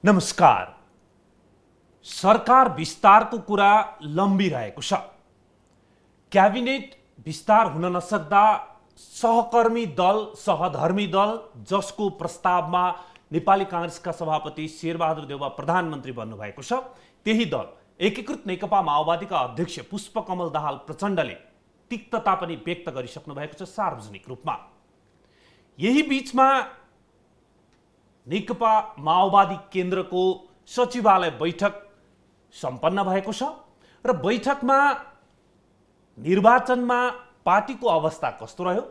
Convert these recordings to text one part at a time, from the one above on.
नमस्कार। सरकार विस्तारको कुरा लम्बिरहेको छ। क्याबिनेट विस्तार हुन नसक्दा सहकर्मी दल, सहधर्मी दल जसको प्रस्तावमा नेपाली कांग्रेसका सभापति शेरबहादुर देउवा प्रधानमन्त्री बन्नुभएको छ, त्यही दल एकीकृत नेकपा माओवादीका अध्यक्ष पुष्पकमल दाहाल प्रचण्डले तिक्तता पनि व्यक्त गरिसक्नु भएको छ सार्वजनिक रूपमा। यही बीचमा नेकपा माओवादी केन्द्रको सचिवालय बैठक सम्पन्न भएको छ र बैठकमा निर्वाचनमा पार्टीको अवस्था कस्तो रह्यो,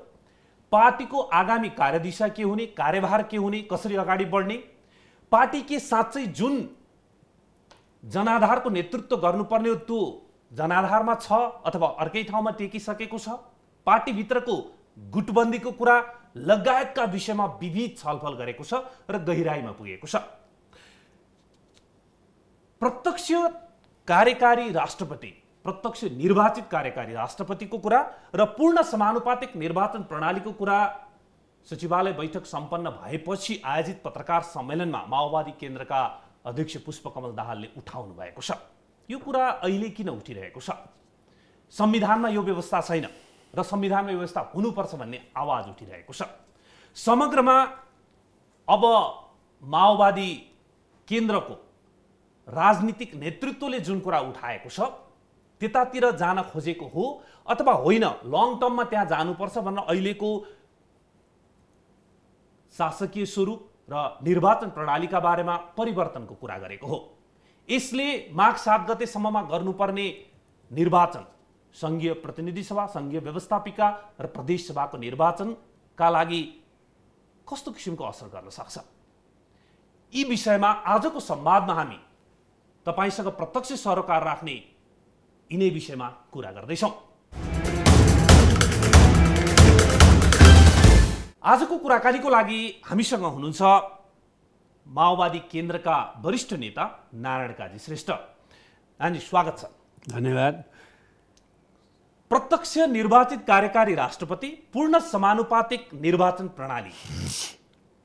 पार्टीको आगामी कार्यदिशा के हुने, कार्यभार के हुने, कसरी अगाडि बढ्ने, पार्टी के साँच्चै जुन जनाधारको नेतृत्व गर्नुपर्ने हो त्यो जनाधारमा छ अथवा अर्कै ठाउँमा टेकिसकेको छ, पार्टीभित्रको गुटबन्दीको कुरा लगायतका विषयमा विविध छलफल गरेको छ र गहिराईमा पुगेको छ। प्रत्यक्ष कार्यकारी राष्ट्रपति, प्रत्यक्ष निर्वाचित कार्यकारी राष्ट्रपतिको कुरा र पूर्ण समानुपातिक निर्वाचन प्रणालीको कुरा सचिवालय बैठक सम्पन्न भएपछि आयोजित पत्रकार सम्मेलनमा माओवादी केन्द्रका अध्यक्ष पुष्पकमल दाहालले उठाउनु भएको छ। यो कुरा अहिले किन उठिरहेको छ? संविधानमा यो व्यवस्था छैन र संविधानमा व्यवस्था हुनुपर्छ भन्ने आवाज उठिरहेको छ। समग्रमा अब माओवादी केन्द्रको राजनीतिक नेतृत्वले जुन कुरा उठाएको छ त्यतातिर जान खोजेको हो अथवा होइन, लङ टर्ममा त्यहाँ जानुपर्छ भनेर अहिलेको शासकीय स्वरूप र निर्वाचन प्रणालीका बारेमा परिवर्तनको कुरा गरेको हो। यसले माघ 7 गतेसम्ममा गर्नुपर्ने निर्वाचन, संघीय प्रतिनिधि सभा, संघीय व्यवस्थापिका र प्रदेश सभाको निर्वाचनका लागि कस्तो किसिमको असर गर्न सक्छ? यी विषयमा आजको संवादमा हामी तपाईसँग प्रत्यक्ष सरोकार राख्ने यिनै विषयमा कुरा गर्दैछौँ। आजको कुराकानीको लागि हामीसँग हुनुहुन्छ माओवादी केन्द्रका वरिष्ठ नेता नारायण काजी श्रेष्ठ। नारायणजी, स्वागत छ। धन्यवाद। प्रत्यक्ष निर्वाचित कार्यकारी राष्ट्रपति, पूर्ण समानुपातिक निर्वाचन प्रणाली,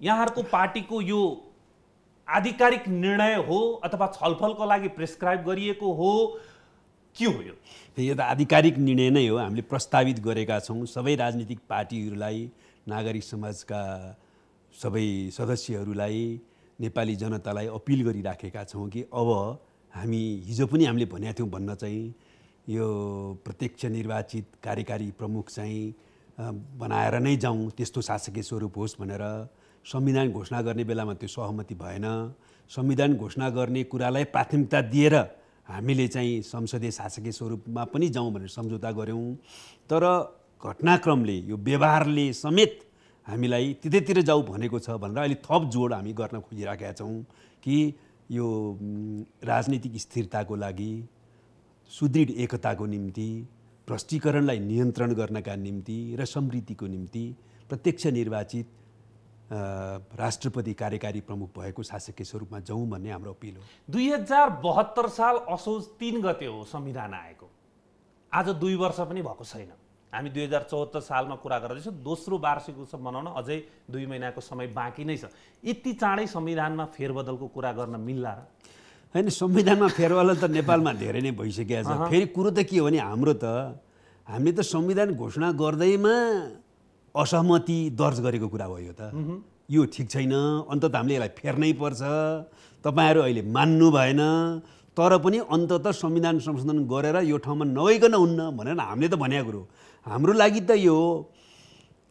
यहाँहरूको पार्टीको यो आधिकारिक निर्णय हो अथवा छलफलको लागि प्रेस्क्राइब गरिएको हो, के हो यो? यो त आधिकारिक निर्णय नै हो। हामीले प्रस्तावित गरेका छौँ सबै राजनीतिक पार्टीहरूलाई, नागरिक समाजका सबै सदस्यहरूलाई, नेपाली जनतालाई अपिल गरिराखेका छौँ कि अब हामी हिजो पनि हामीले भनेका थियौँ भन्न चाहिँ यो प्रत्यक्ष निर्वाचित कार्यकारी प्रमुख चाहिँ बनाएर नै जाउँ, त्यस्तो शासकीय स्वरूप होस् भनेर। संविधान घोषणा गर्ने बेलामा त्यो सहमति भएन। संविधान घोषणा गर्ने कुरालाई प्राथमिकता दिएर हामीले चाहिँ संसदीय शासकीय स्वरूपमा पनि जाउँ भनेर सम्झौता गऱ्यौँ। तर घटनाक्रमले, यो व्यवहारले समेत हामीलाई त्यतैतिर जाऊ भनेको छ भनेर अहिले थप जोड हामी गर्न खोजिराखेका छौँ कि यो राजनीतिक स्थिरताको लागि, सुदृढ एकताको निम्ति, भ्रष्टीकरणलाई नियन्त्रण गर्नका निम्ति र समृद्धिको निम्ति प्रत्यक्ष निर्वाचित राष्ट्रपति कार्यकारी प्रमुख भएको शासकीय स्वरूपमा जाउँ भन्ने हाम्रो अपिल हो। 2072 साल असोज 3 गते हो संविधान आएको। आज 2 वर्ष पनि भएको छैन। हामी 2074 सालमा कुरा गर्दैछौँ। दोस्रो वार्षिक उत्सव मनाउन अझै 2 महिनाको समय बाँकी नै छ। यति चाँडै संविधानमा फेरबदलको कुरा गर्न मिल्ला र? होइन, संविधानमा फेरबदल त नेपालमा धेरै नै भइसकेको छ। फेरि कुरो त के हो भने हामीले त संविधान घोषणा गर्दैमा असहमति दर्ज गरेको कुरा भयो त। यो ठिक छैन, अन्तत हामीले यसलाई फेर्नै पर्छ। तपाईँहरू अहिले मान्नु भएन, तर पनि अन्तत संविधान संशोधन गरेर यो ठाउँमा नगइकन हुन्न भनेर हामीले त भनेको कुरो। हाम्रो लागि त यो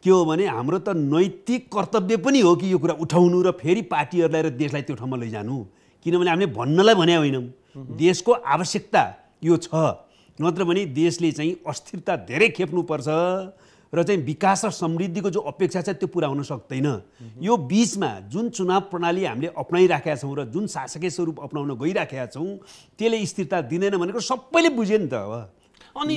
के हो भने हाम्रो त नैतिक कर्तव्य पनि हो कि यो कुरा उठाउनु र फेरि पार्टीहरूलाई र देशलाई त्यो ठाउँमा लैजानु। किनभने हामीले भन्नलाई भने होइनौँ, देशको आवश्यकता यो छ। नत्र भने देशले चाहिँ अस्थिरता धेरै खेप्नुपर्छ र चाहिँ विकास र समृद्धिको जो अपेक्षा छ त्यो पुरा हुन सक्दैन। यो बीचमा जुन चुनाव प्रणाली हामीले अपनाइराखेका छौँ र जुन शासकीय स्वरूप अपनाउन गइराखेका छौँ त्यसले स्थिरता दिँदैन भनेको सबैले बुझ्यो नि त। अब अनि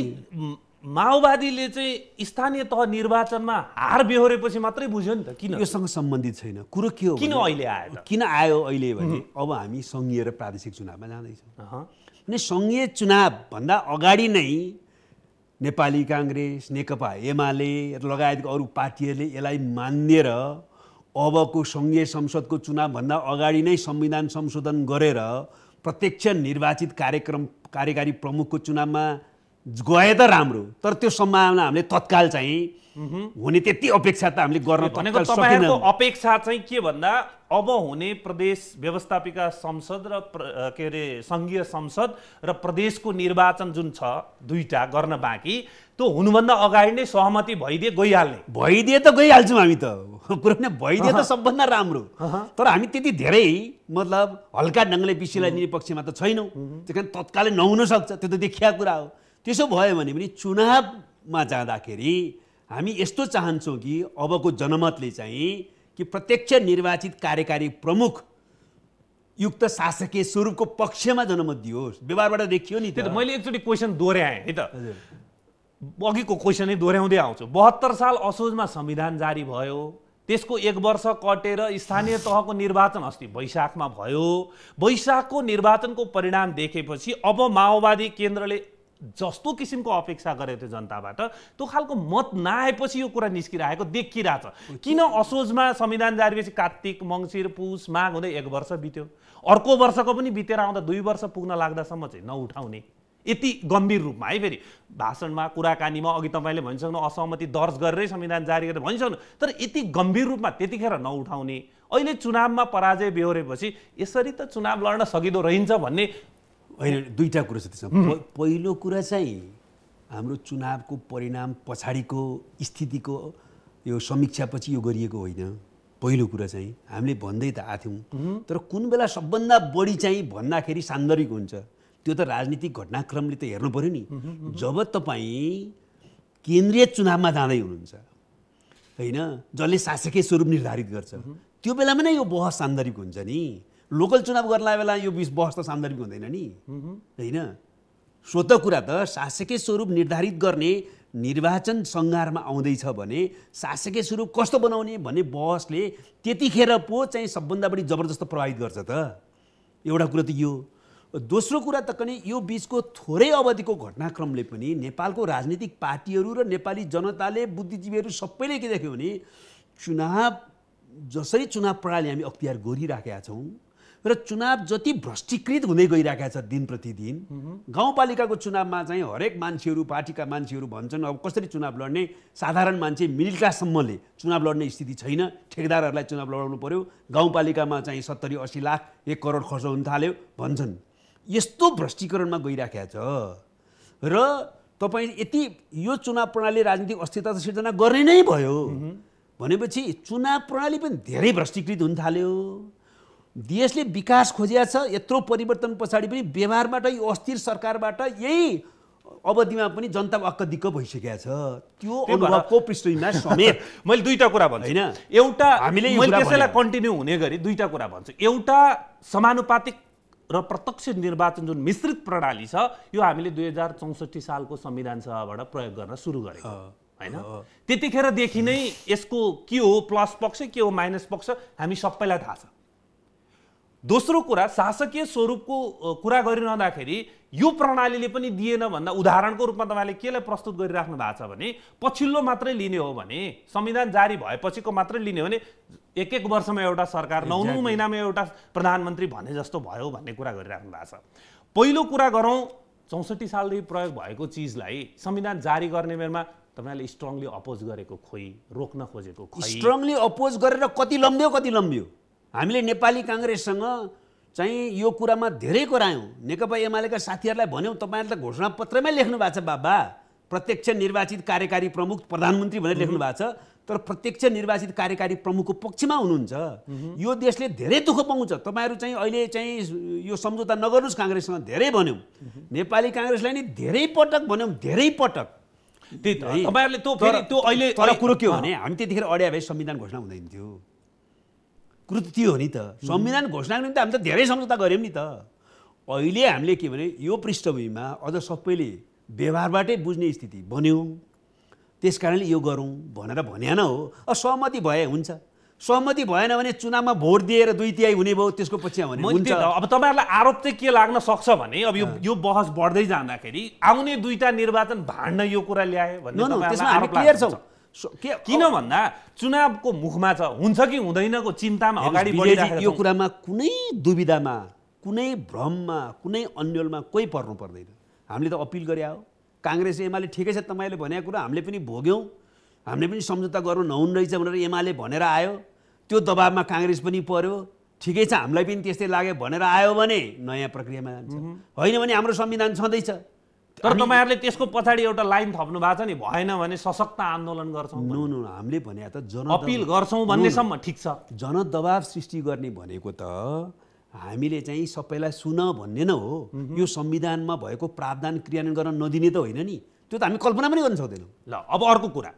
माओवादीले चाहिँ स्थानीय तह निर्वाचनमा हार बेहोरेपछि मात्रै बुझ्यो नि त। किन? योसँग सम्बन्धित छैन। कुरो के हो, किन अहिले आयो? किन आयो अहिले भने अब हामी सङ्घीय र प्रादेशिक चुनावमा जाँदैछौँ। अनि सङ्घीय चुनाव भन्दा अगाडि नै नेपाली कांग्रेस, नेकपा एमाले लगायतका अरू पार्टीहरूले यसलाई मानेर अबको सङ्घीय संसदको चुनावभन्दा अगाडि नै संविधान संशोधन गरेर प्रत्यक्ष निर्वाचित कार्यकारी प्रमुखको चुनावमा गए त राम्रो, तर त्यो सम्भावना हामीले तत्काल चाहिँ हुने त्यति अपेक्षा त हामीले गर्न भनेको तपाईहरुको अपेक्षा चाहिँ के भन्दा अब हुने प्रदेश व्यवस्थापिका संसद र के अरे संघीय संसद र प्रदेशको निर्वाचन जुन छ दुईटा गर्न बाँकी, त्यो हुनुभन्दा अगाडि नै सहमति भइदिए त गइहाल्छौँ हामी त, कुरो नै भइदिए त सबभन्दा राम्रो। तर हामी त्यति धेरै मतलब हल्का ढङ्गले विषयलाई लिने पक्षमा त छैनौँ, त्यही कारण तत्कालै नहुन सक्छ, त्यो त देखिया कुरा हो। त्यसो भयो भने पनि चुनावमा जाँदाखेरि हामी यस्तो चाहन्छौँ कि अबको जनमतले चाहिँ कि प्रत्यक्ष निर्वाचित कार्यकारी प्रमुख युक्त शासकीय स्वरूपको पक्षमा जनमत दियोस्। व्यवहारबाट देखियो नि त। मैले एकचोटि क्वेसन दोहोऱ्याएँ है त, अघिको क्वेसनै दोहोऱ्याउँदै आउँछु। 72 साल असोजमा संविधान जारी भयो, त्यसको 1 वर्ष कटेर स्थानीय तहको निर्वाचन अस्ति वैशाखमा भयो। वैशाखको निर्वाचनको परिणाम देखेपछि अब माओवादी केन्द्रले जस्तो किसिमको अपेक्षा गरेको थियो जनताबाट, त्यो खालको मत नआएपछि यो कुरा निस्किरहेको देखिरहेछ। किन असोजमा संविधान जारी भएपछि कार्तिक मङ्सिर पुस माघ हुँदै 1 वर्ष बित्यो, अर्को वर्षको पनि बितेर आउँदा 2 वर्ष पुग्न लाग्दासम्म चाहिँ नउठाउने, यति गम्भीर रूपमा है। फेरि भाषणमा कुराकानीमा अघि तपाईँले भनिसक्नु असहमति दर्ज गरेरै संविधान जारी गरेर भनिसक्नु, तर यति गम्भीर रूपमा त्यतिखेर नउठाउने, अहिले चुनावमा पराजय बेहोरेपछि यसरी त चुनाव लड्न सकिँदो रहन्छ भन्ने होइन। दुईटा कुरा छ त्यसमा। पहिलो कुरा चाहिँ हाम्रो चुनावको परिणाम पछाडिको स्थितिको यो समीक्षापछि यो गरिएको होइन। पहिलो कुरा चाहिँ हामीले भन्दै त आथ्यौँ, तर कुन बेला सबभन्दा बढी चाहिँ भन्दाखेरि सान्दर्भिक हुन्छ त्यो त राजनीतिक घटनाक्रमले त हेर्नु पर्यो नि। जब तपाईँ केन्द्रीय चुनावमा जाँदै हुनुहुन्छ होइन, जसले शासकीय स्वरूप निर्धारित गर्छ, त्यो बेलामा नै यो बहस सान्दर्भिक हुन्छ नि। लोकल चुनाव गर्ला बेला यो बहस त सान्दर्भिक हुँदैन नि होइन। स्वतः कुरा त शासकीय स्वरूप निर्धारित गर्ने निर्वाचन सङ्घारमा आउँदैछ भने शासकीय स्वरूप कस्तो बनाउने भन्ने बहसले त्यतिखेर पो चाहिँ सबभन्दा बढी जबरजस्त प्रभावित गर्छ त। एउटा कुरा त यो। दोस्रो कुरा त कनि यो बिचको थोरै अवधिको घटनाक्रमले पनि नेपालको राजनीतिक पार्टीहरू र नेपाली जनताले बुद्धिजीवीहरू सबैले के देख्यो भने चुनाव जसरी चुनाव प्रणाली हामी अख्तियार गरिराखेका छौँ र चुनाव जति भ्रष्टीकृत हुँदै गइरहेका छ दिन प्रतिदिन, गाउँपालिकाको चुनावमा चाहिँ हरेक मान्छेहरू पार्टीका मान्छेहरू भन्छन् अब कसरी चुनाव लड्ने, साधारण मान्छे मिडल क्लाससम्मले चुनाव लड्ने स्थिति छैन, ठेकेदारहरूलाई चुनाव लडाउनु पर्यो, गाउँपालिकामा चाहिँ 70-80 लाख 1 करोड खर्च हुन थाल्यो भन्छन्। यस्तो भ्रष्टीकरणमा गइराखेका छ र तपाईँ यति यो चुनाव प्रणाली राजनीतिक अस्थिरता सिर्जना गर्ने नै भयो भनेपछि चुनाव प्रणाली पनि धेरै भ्रष्टीकृत हुन थाल्यो। देशले विकास खोजिया छ, यत्रो परिवर्तन पछाडि पनि व्यवहारबाट यो अस्थिर सरकारबाट यही अवधिमा पनि जनता अक्क दिक्क भइसकेको छ। त्यो अनुभवको पृष्ठभूमिमा समेत मैले दुईटा कुरा भन्छु होइन। एउटा हामीले त्यसैलाई कन्टिन्यू हुने गरी दुईटा कुरा भन्छु। एउटा समानुपातिक र प्रत्यक्ष निर्वाचन जुन मिश्रित प्रणाली छ यो हामीले 2064 सालको संविधान सभाबाट प्रयोग गर्न सुरु गरेको हैन। त्यतिखेरदेखि नै यसको के हो प्लस पक्ष के हो माइनस पक्ष हामी सबैलाई थाहा छ। दोस्रो कुरा शासकीय स्वरूपको कुरा गरिरहँदाखेरि यो प्रणालीले पनि दिएन भन्दा उदाहरणको रूपमा तपाईँले केलाई प्रस्तुत गरिराख्नु भएको छ भने पछिल्लो मात्रै लिने हो भने संविधान जारी भएपछिको मात्रै लिने हो भने 1-1 वर्षमा एउटा सरकार 9-9 महिनामा एउटा प्रधानमन्त्री भने जस्तो भयो भन्ने कुरा गरिराख्नु भएको छ। पहिलो कुरा गरौँ 64 सालदेखि प्रयोग भएको चिजलाई संविधान जारी गर्ने बेलामा तपाईले स्ट्रङली अपोज गरेको खोइ, रोक्न खोजेको खोइ। स्ट्रङली अपोज गरेर कति लम्ब्यो हामीले नेपाली काङ्ग्रेससँग चाहिँ यो कुरामा धेरै करायौँ। नेकपा एमालेका साथीहरूलाई भन्यौँ तपाईँहरूले त घोषणापत्रमै लेख्नु भएको छ बाबा प्रत्यक्ष निर्वाचित कार्यकारी प्रमुख प्रधानमन्त्री भनेर लेख्नु भएको छ, तर प्रत्यक्ष निर्वाचित कार्यकारी प्रमुखको पक्षमा हुनुहुन्छ। यो देशले धेरै दुःख पाउँछ। तपाईँहरू चाहिँ अहिले चाहिँ यो सम्झौता नगर्नुहोस् काङ्ग्रेससँग धेरै भन्यौँ। नेपाली काङ्ग्रेसलाई नि धेरै पटक भन्यौँ, धेरै पटक। तपाईँहरूले त्यो अहिले तर कुरो के हो भने हामी त्यतिखेर अड्या भए संविधान घोषणा हुँदैन थियो। कुरो त त्यो हो नि त। संविधान घोषणाको निम्ति हामी त धेरै सम्झौता गऱ्यौँ नि त। अहिले हामीले के भने यो पृष्ठभूमिमा अझ सबैले व्यवहारबाटै बुझ्ने स्थिति बन्यौँ, त्यस कारणले यो गरौँ भनेर भन्या न हो। सहमति भए हुन्छ, सहमति भएन भने चुनावमा भोट दिएर 2/3 हुने भयो, त्यसको पछि भने हुन्छ। अब तपाईँहरूलाई आरोप चाहिँ के लाग्न सक्छ भने अब यो बहस बढ्दै जाँदाखेरि आउने 2टा निर्वाचन भाड्न यो कुरा ल्याए भन्ने त्यसमा हामी क्लियर छौँ। किन भन्दा चुनावको मुखमा छ, हुन्छ कि हुँदैनको चिन्तामा अगाडि बढिरहेको छ। यो कुरामा कुनै दुविधामा, कुनै भ्रममा, कुनै अन्यलमा कोही पर्नु पर्दैन। हामीले त अपिल गरे हो, काङ्ग्रेस एमाले ठिकै छ तपाईँले भनेको कुरा हामीले पनि भोग्यौँ, हामीले पनि सम्झौता गर्नु नहुने रहेछ भनेर एमाले भनेर आयो, त्यो दबाबमा काङ्ग्रेस पनि पर्यो, ठिकै छ हामीलाई पनि त्यस्तै लाग्यो भनेर आयो भने नयाँ प्रक्रियामा जान्छ, होइन भने हाम्रो संविधान छँदैछ। तर तपाईँहरूले त्यसको पछाडि एउटा लाइन थप्नु भएको छ नि, भएन भने सशक्त आन्दोलन गर्छौँ। नो नो हामीले भने त अपिल गर्छौँ भन्नेसम्म ठिक छ। जनदबाव सृष्टि गर्ने भनेको त हामीले चाहिँ सबैलाई सुन भन्ने न हो, यो संविधानमा भएको प्रावधान क्रियान्वयन गर्न नदिने त होइन नि, त्यो त हामी कल्पना पनि गर्न सक्दैनौँ। ल अब अर्को कुरा,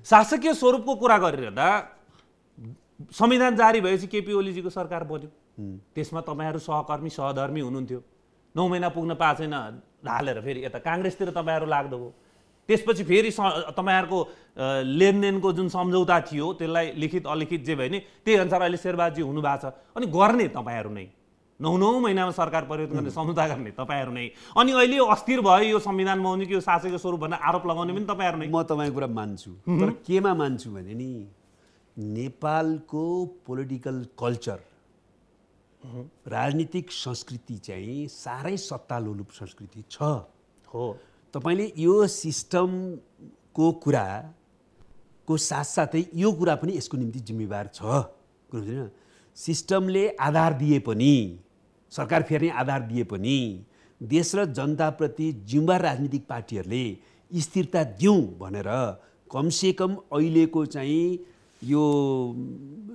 शासकीय स्वरूपको कुरा गरिरहँदा संविधान जारी भएपछि केपी ओलीजीको सरकार बन्यो, त्यसमा तपाईँहरू सहकर्मी सहधर्मी हुनुहुन्थ्यो, 9 महिना पुग्न पाएको छैन ढालेर फेरि यता काङ्ग्रेसतिर तपाईँहरू लाग्दो हो। त्यसपछि फेरि तपाईँहरूको लेनदेनको जुन सम्झौता थियो त्यसलाई लिखित अलिखित जे भयो नि त्यही अनुसार अहिले शेरबहादुरजी हुनुभएको छ, अनि गर्ने तपाईँहरू नै, 9 महिनामा सरकार परिवर्तन गर्ने सम्झौता गर्ने तपाईँहरू नै, अनि अहिले यो अस्थिर भयो यो संविधानमा आउने कि यो शासकीय स्वरूप भनेर आरोप लगाउने पनि तपाईँहरू नै। म तपाईँको कुरा मान्छु, तर केमा मान्छु भने नि नेपालको पोलिटिकल कल्चर, राजनीतिक संस्कृति चाहिँ साह्रै सत्तालोलुप संस्कृति छ हो। तपाईँले यो सिस्टमको कुराको साथसाथै यो कुरा पनि यसको निम्ति जिम्मेवार छ। बुझ्दैन, सिस्टमले आधार दिए पनि, सरकार फेर्ने आधार दिए पनि देश र जनताप्रति जिम्मेवार राजनीतिक पार्टीहरूले स्थिरता दिउँ भनेर कमसेकम अहिलेको चाहिँ यो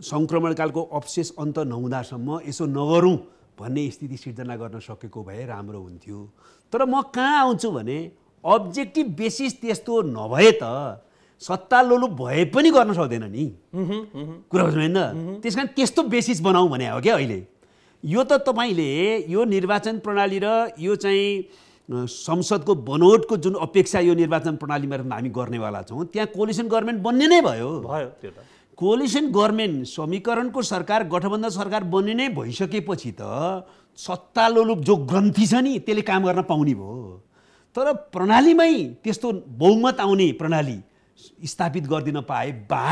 सङ्क्रमणकालको अवशेष अन्त नहुँदासम्म यसो नगरौँ भन्ने स्थिति सिर्जना गर्न सकेको भए राम्रो हुन्थ्यो। तर म कहाँ आउँछु भने अब्जेक्टिभ बेसिस त्यस्तो नभए त सत्तालोलुप भए पनि गर्न सक्दैन नि, कुरा बुझ्नु होइन। त्यस कारण त्यस्तो बेसिस बनाऊ भने हो क्या अहिले। यो त तपाईँले यो निर्वाचन प्रणाली र यो चाहिँ संसदको बनोटको जुन अपेक्षा यो निर्वाचन प्रणालीमा हामी गर्नेवाला छौँ, त्यहाँ कोलिसन गभर्मेन्ट बन्ने नै भयो। त्यो त कोलिसन गभर्मेन्ट समीकरणको सरकार गठबन्धन सरकार बन्ने नै भइसकेपछि त सत्तालोलुप जो ग्रन्थि छ नि त्यसले काम गर्न पाउने भयो। तर प्रणालीमै त्यस्तो बहुमत आउने प्रणाली स्थापित गरिदिन पाए बा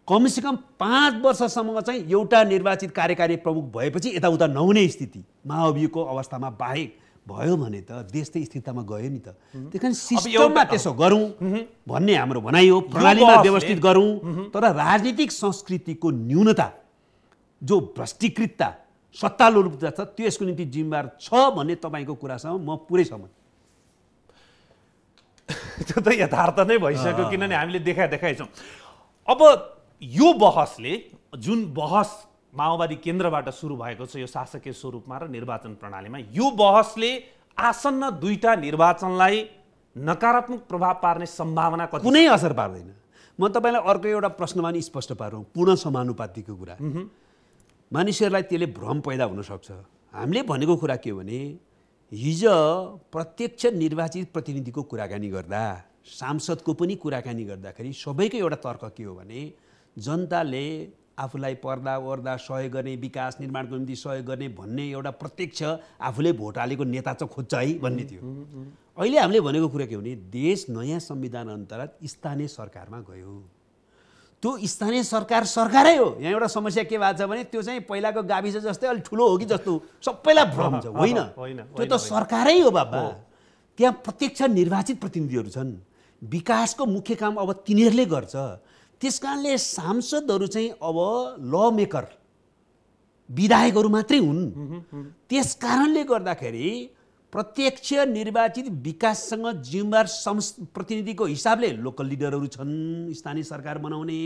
कमसेकम 5 वर्षसम्म चाहिँ एउटा निर्वाचित कार्यकारी प्रमुख भएपछि यताउता नहुने स्थिति महाअभियोगको अवस्थामा बाहेक भयो भने त देश त स्थिरतामा गयो नि त। त्यही कारण सिस्टममा त्यसो गरौँ भन्ने हाम्रो भनाइ हो, प्रणालीमा व्यवस्थित गरौँ। तर राजनीतिक संस्कृतिको न्यूनता, जो भ्रष्टीकृतता, सत्तालोलुपता छ, त्यो यसको निम्ति जिम्मेवार छ भन्ने तपाईँको कुरासँग म पुरै सहमत। त्यो त यथार्थ नै भइसक्यो, किनभने हामीले देखाइछौँ। अब यो बहसले, जुन बहस माओवादी केन्द्रबाट सुरु भएको छ यो शासकीय स्वरूपमा र निर्वाचन प्रणालीमा, यो बहसले आसन्न 2टा निर्वाचनलाई नकारात्मक प्रभाव पार्ने सम्भावना कति? कुनै असर पार्दैन। म तपाईँलाई अर्को एउटा प्रश्नमा नि स्पष्ट पारौँ, पूर्ण समानुपातिको कुरा। मानिसहरूलाई त्यसले भ्रम पैदा हुनसक्छ। हामीले भनेको कुरा के हो भने हिजो प्रत्यक्ष निर्वाचित प्रतिनिधिको कुराकानी गर्दा, सांसदको पनि कुराकानी गर्दाखेरि सबैको एउटा तर्क के हो भने जनताले आफूलाई पर्दा ओर्दा सहयोग गर्ने, विकास निर्माणको निम्ति सहयोग गर्ने भन्ने एउटा प्रत्यक्ष आफूले भोट हालेको नेता चाहिँ खोज्छ है भन्ने थियो। अहिले हामीले भनेको कुरा के हो भने देश नयाँ संविधान अन्तर्गत स्थानीय सरकारमा गयो। त्यो स्थानीय सरकार सरकारै हो। यहाँ एउटा समस्या के भएको छ भने त्यो चाहिँ पहिलाको गाविस जस्तै अलि ठुलो हो कि जस्तो सबैलाई भ्रम छ। होइन, त्यो त सरकारै हो बाबा। त्यहाँ प्रत्यक्ष निर्वाचित प्रतिनिधिहरू छन्, विकासको मुख्य काम अब तिनीहरूले गर्छ। त्यस कारणले सांसदहरू चाहिँ अब ल मेकर, विधायकहरू मात्रै हुन्। त्यस कारणले गर्दाखेरि प्रत्यक्ष निर्वाचित विकाससँग जिम्मेवार प्रतिनिधिको हिसाबले लोकल लिडरहरू छन् स्थानीय सरकार बनाउने।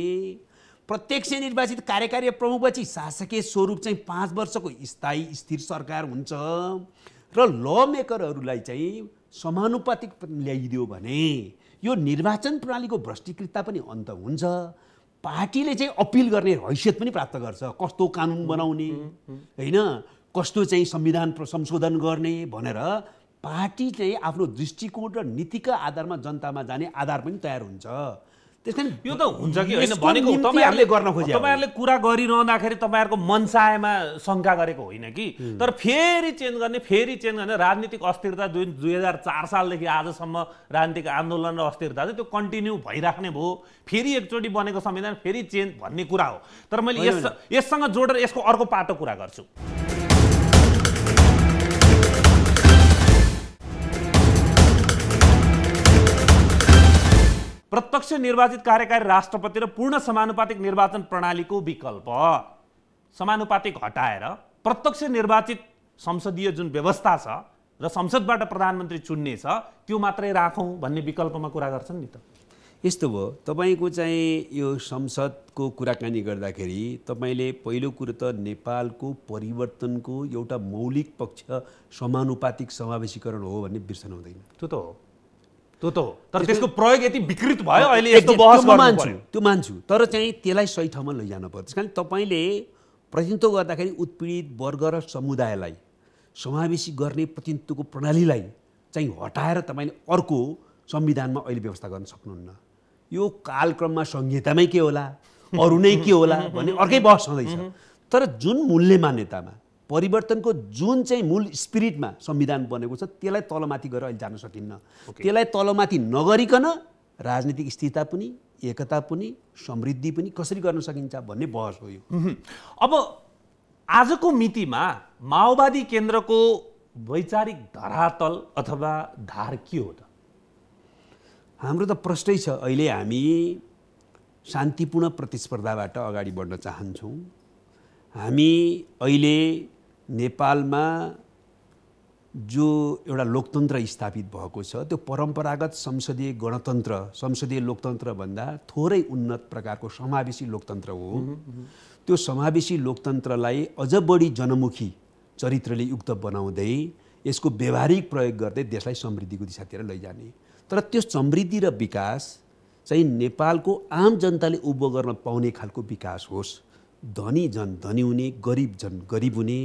प्रत्यक्ष निर्वाचित कार्यकारी प्रमुखपछि शासकीय स्वरूप चाहिँ 5 वर्षको स्थायी स्थिर सरकार हुन्छ र ल मेकरहरूलाई चाहिँ समानुपातिक ल्याइदियो भने यो निर्वाचन प्रणालीको भ्रष्टीकृतता पनि अन्त हुन्छ। पार्टीले चाहिँ अपिल गर्ने हैसियत पनि प्राप्त गर्छ, कस्तो कानुन बनाउने, होइन कस्तो चाहिँ संविधान संशोधन गर्ने भनेर पार्टी चाहिँ आफ्नो दृष्टिकोण र नीतिका आधारमा जनतामा जाने आधार पनि तयार हुन्छ। त्यसकारण यो त हुन्छ कि होइन यसको भनेको निम्ति तपाईहरुले हामीले गर्न खोजे तपाईहरुले कुरा गरिरहँदाखेरि तपाईहरुको मनसायमा शंका गरेको होइन कि तर फेरि चेन्ज गर्ने राजनीतिक अस्थिरता जुन 2004 सालदेखि आजसम्म राजनीतिक आन्दोलन र अस्थिरता चाहिँ त्यो कन्टिन्यू भइराख्ने भयो फेरि एकचोटि बनेको संविधान फेरि चेन्ज भन्ने कुरा हो तर मैले यससँग जोडेर यसको अर्को पाटो कुरा गर्छु प्रत्यक्ष निर्वाचित कार्यकारी राष्ट्रपति र पूर्ण समानुपातिक निर्वाचन प्रणालीको विकल्प समानुपातिक हटाएर प्रत्यक्ष निर्वाचित संसदीय जुन व्यवस्था छ र संसदबाट प्रधानमन्त्री चुन्ने छ त्यो मात्रै राखौं भन्ने विकल्पमा कुरा गर्छन् नि त यस्तो भयो तपाईको चाहिँ यो संसदको कुराकानी गर्दाखेरि तपाईले पहिलो कुरो त नेपालको परिवर्तनको एउटा मौलिक पक्ष समानुपातिक समावेशीकरण हो भन्ने बिर्सन हुँदैन त्यो त हो तर त्यसको प्रयोग यति विकृत भयो अहिले यस्तो बहस गर्नु पर्यो त्यो मान्छु तर चाहिँ त्यसलाई सही ठाउँमा लैजानु पर्छ त्यसकारण तपाईले प्रतिनिधित्व गर्दाखेरि उत्पीडित वर्ग र समुदायलाई समावेशी गर्ने प्रतिनिधित्वको प्रणालीलाई चाहिँ हटाएर तपाईले अर्को संविधानमा अहिले व्यवस्था गर्न सक्नुहुन्न यो कालक्रममा संहितामै के होला अरु नै के होला भन्ने अर्कै बहस छँदैछ तर जुन मूल्य मान्यतामा परिवर्तनको जुन चाहिँ मूल स्पिरिटमा संविधान बनेको छ त्यसलाई तलमाथि गरेर अहिले जान सकिन्न त्यसलाई तलमाथि नगरिकन राजनीतिक स्थिरता पनि एकता पनि समृद्धि पनि कसरी गर्न सकिन्छ भन्ने बहस हो यो अब आजको मितिमा माओवादी केन्द्रको वैचारिक धरातल अथवा धार के हो त हाम्रो त प्रश्नै छ अहिले हामी शान्तिपूर्ण प्रतिस्पर्धाबाट अगाडि बढ्न चाहन्छौँ हामी अहिले नेपालमा जो एउटा लोकतन्त्र स्थापित भएको छ त्यो परम्परागत संसदीय गणतन्त्र संसदीय लोकतन्त्र भन्दा थोरै उन्नत प्रकारको समावेशी लोकतन्त्र हो त्यो समावेशी लोकतन्त्रलाई अझ बढी जनमुखी चरित्रले युक्त बनाउँदै यसको व्यावहारिक प्रयोग गर्दै देशलाई समृद्धिको दिशातिर लैजाने तर त्यो समृद्धि र विकास चाहिँ नेपालको आम जनताले उभो गर्न पाउने खालको विकास होस् धनी जन धनी हुने गरिब जन गरिब हुने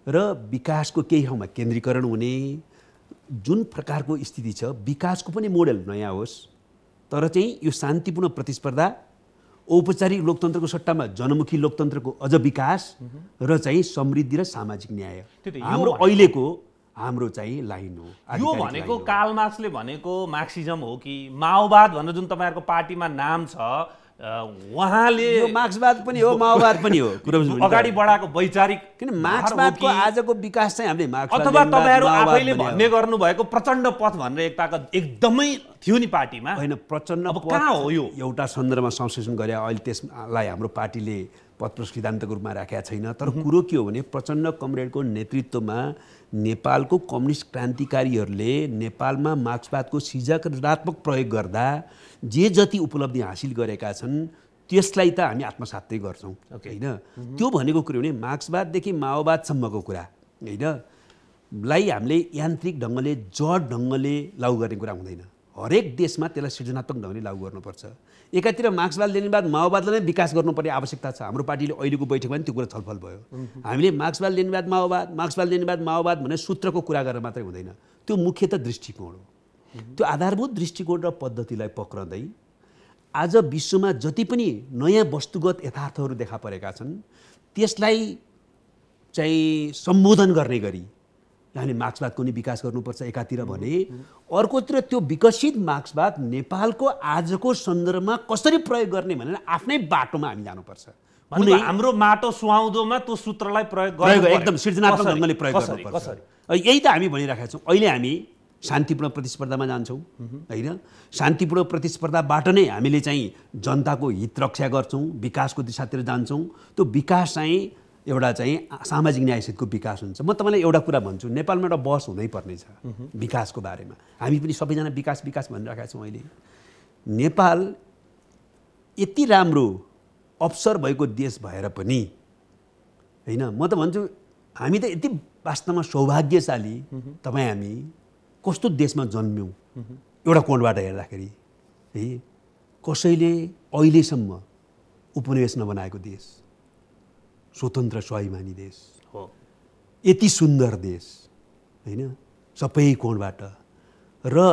र विकासको केही ठाउँमा केन्द्रीकरण हुने जुन प्रकारको स्थिति छ विकासको पनि मोडेल नयाँ होस् तर चाहिँ यो शान्तिपूर्ण प्रतिस्पर्धा औपचारिक लोकतन्त्रको सट्टामा जनमुखी लोकतन्त्रको अझ विकास र चाहिँ समृद्धि र सामाजिक न्याय हाम्रो अहिलेको हाम्रो चाहिँ लाइन हो यो भनेको कार्ल मार्क्सले भनेको मार्क्सिजम हो कि माओवाद भनेर जुन तपाईहरुको पार्टीमा नाम छ उहाँले यो मार्क्सवाद पनि हो माओवाद पनि हो अगाडि बढाएको वैचारिक किन मार्क्सवादको आजको विकास चाहिँ हामीले मार्क्सवाद अथवा तपाईहरु आफैले भन्ने गर्नु भएको प्रचण्ड पथ भनेर एकताको एकदमै थियो नि पार्टीमा हैन प्रचण्ड पथ कहाँ हो यो एउटा सन्दर्भमा संश्लेषण गरे अहिले त्यसलाई हाम्रो पार्टीले पत्र सिद्धान्तको रूपमा राखेका छैन तर कुरो के हो भने प्रचण्ड कमरेडको नेतृत्वमा नेपालको कम्युनिस्ट क्रान्तिकारीहरूले नेपालमा मार्क्सवादको सृजनात्मक प्रयोग गर्दा जे जति उपलब्धि हासिल गरेका छन् त्यसलाई त हामी आत्मसातै गर्छौं हैन त्यो भनेको कुरो भने मार्क्सवाददेखि माओवादसम्मको कुरा हैन लाई हामीले यान्त्रिक ढंगले जड ढंगले लागू गर्ने कुरा हुँदैन हरेक देशमा त्यसलाई सृजनात्मक ढंगले लागू गर्नुपर्छ एकातिर मार्क्सवाद लेनिनवाद माओवादलाई नै विकास गर्नुपर्ने आवश्यकता छ हाम्रो पार्टीले अहिलेको बैठकमा पनि त्यो कुरा छलफल भयो हामीले मार्क्सवाद लेनिनवाद माओवाद भन्ने सूत्रको कुरा गरेर मात्रै हुँदैन त्यो मुख्यतः दृष्टिकोण हो त्यो आधारभूत दृष्टिकोण र पद्धतिलाई पक्रँदै आज विश्वमा जति पनि नयाँ वस्तुगत यथार्थहरू देखा परेका छन् त्यसलाई चाहिँ सम्बोधन गर्ने गरी हामीले मार्क्सवादको नि विकास गर्नुपर्छ एकातिर भने अर्कोतिर त्यो विकसित मार्क्सवाद नेपालको आजको सन्दर्भमा कसरी प्रयोग गर्ने भनेर आफ्नै बाटोमा हामी जानुपर्छ हाम्रो माटो सुहाउँदोमा त्यो सूत्रलाई प्रयोग एकदम सृजनात्मक ढंगले प्रयोग गर्नुपर्छ यही त हामी भनिराखेका छौं अहिले हामी शान्तिपूर्ण प्रतिस्पर्धामा जान्छौं हैन शान्तिपूर्ण प्रतिस्पर्धाबाट नै हामीले चाहिँ जनताको हित रक्षा गर्छौं विकासको दिशातिर जान्छौं त्यो विकास चाहिँ एउटा चाहिँ सामाजिक न्यायसहितको विकास हुन्छ म तपाईलाई एउटा कुरा भन्छु नेपालमा एउटा बहस हुनै पर्ने छ विकासको बारेमा हामी पनि सबैजना विकास विकास भनिरहेका छौं अहिले नेपाल यति राम्रो अवसर भएको देश भएर पनि हैन म त भन्छु हामी त यति वास्तवमा सौभाग्यशाली तपाई हामी कस्तो देशमा जन्म्यौं एउटा कोणबाट हेर्दाखेरि है कसैले अहिलेसम्म उपनिवेश नबनाएको देश स्वतन्त्र स्वाभिमानी देश हो यति सुन्दर देश हैन सबै कोणबाट र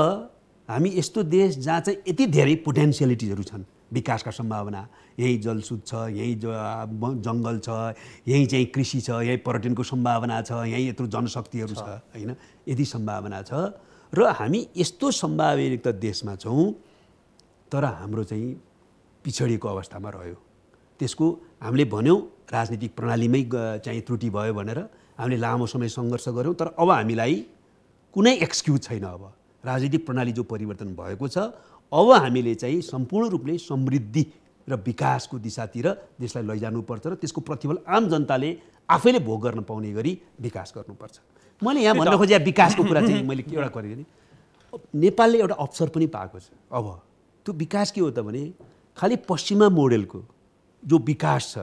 हामी यस्तो देश जहाँ चाहिँ यति धेरै पोटेन्शियलिटिजहरू छन् विकासका सम्भावना, यहीँ जलस्रोत छ, यहीँ जङ्गल छ, यहीँ चाहिँ कृषि छ, यहीँ पर्यटनको सम्भावना छ, यहीँ यत्रो जनशक्तिहरू छ होइन, यदि सम्भावना छ र हामी यस्तो सम्भावनायुक्त देशमा छौँ तर हाम्रो चाहिँ पिछडिएको अवस्थामा रह्यो। त्यसको हामीले भन्यौँ राजनीतिक प्रणालीमै चाहिँ त्रुटि भयो भनेर हामीले लामो समय सङ्घर्ष गऱ्यौँ, तर अब हामीलाई कुनै एक्सक्युज छैन। अब राजनीतिक प्रणाली जो परिवर्तन भएको छ, अब हामीले चाहिँ सम्पूर्ण रूपले समृद्धि र विकासको दिशातिर देशलाई लैजानुपर्छ र त्यसको प्रतिफल आम जनताले आफैले भोग गर्न पाउने गरी विकास गर्नुपर्छ। मैले यहाँ भन्न खोजेँ विकासको कुरा चाहिँ मैले एउटा गरेँ नि, नेपालले एउटा अवसर पनि पाएको छ। अब त्यो विकास के हो त भने खालि पश्चिमा मोडेलको जो विकास छ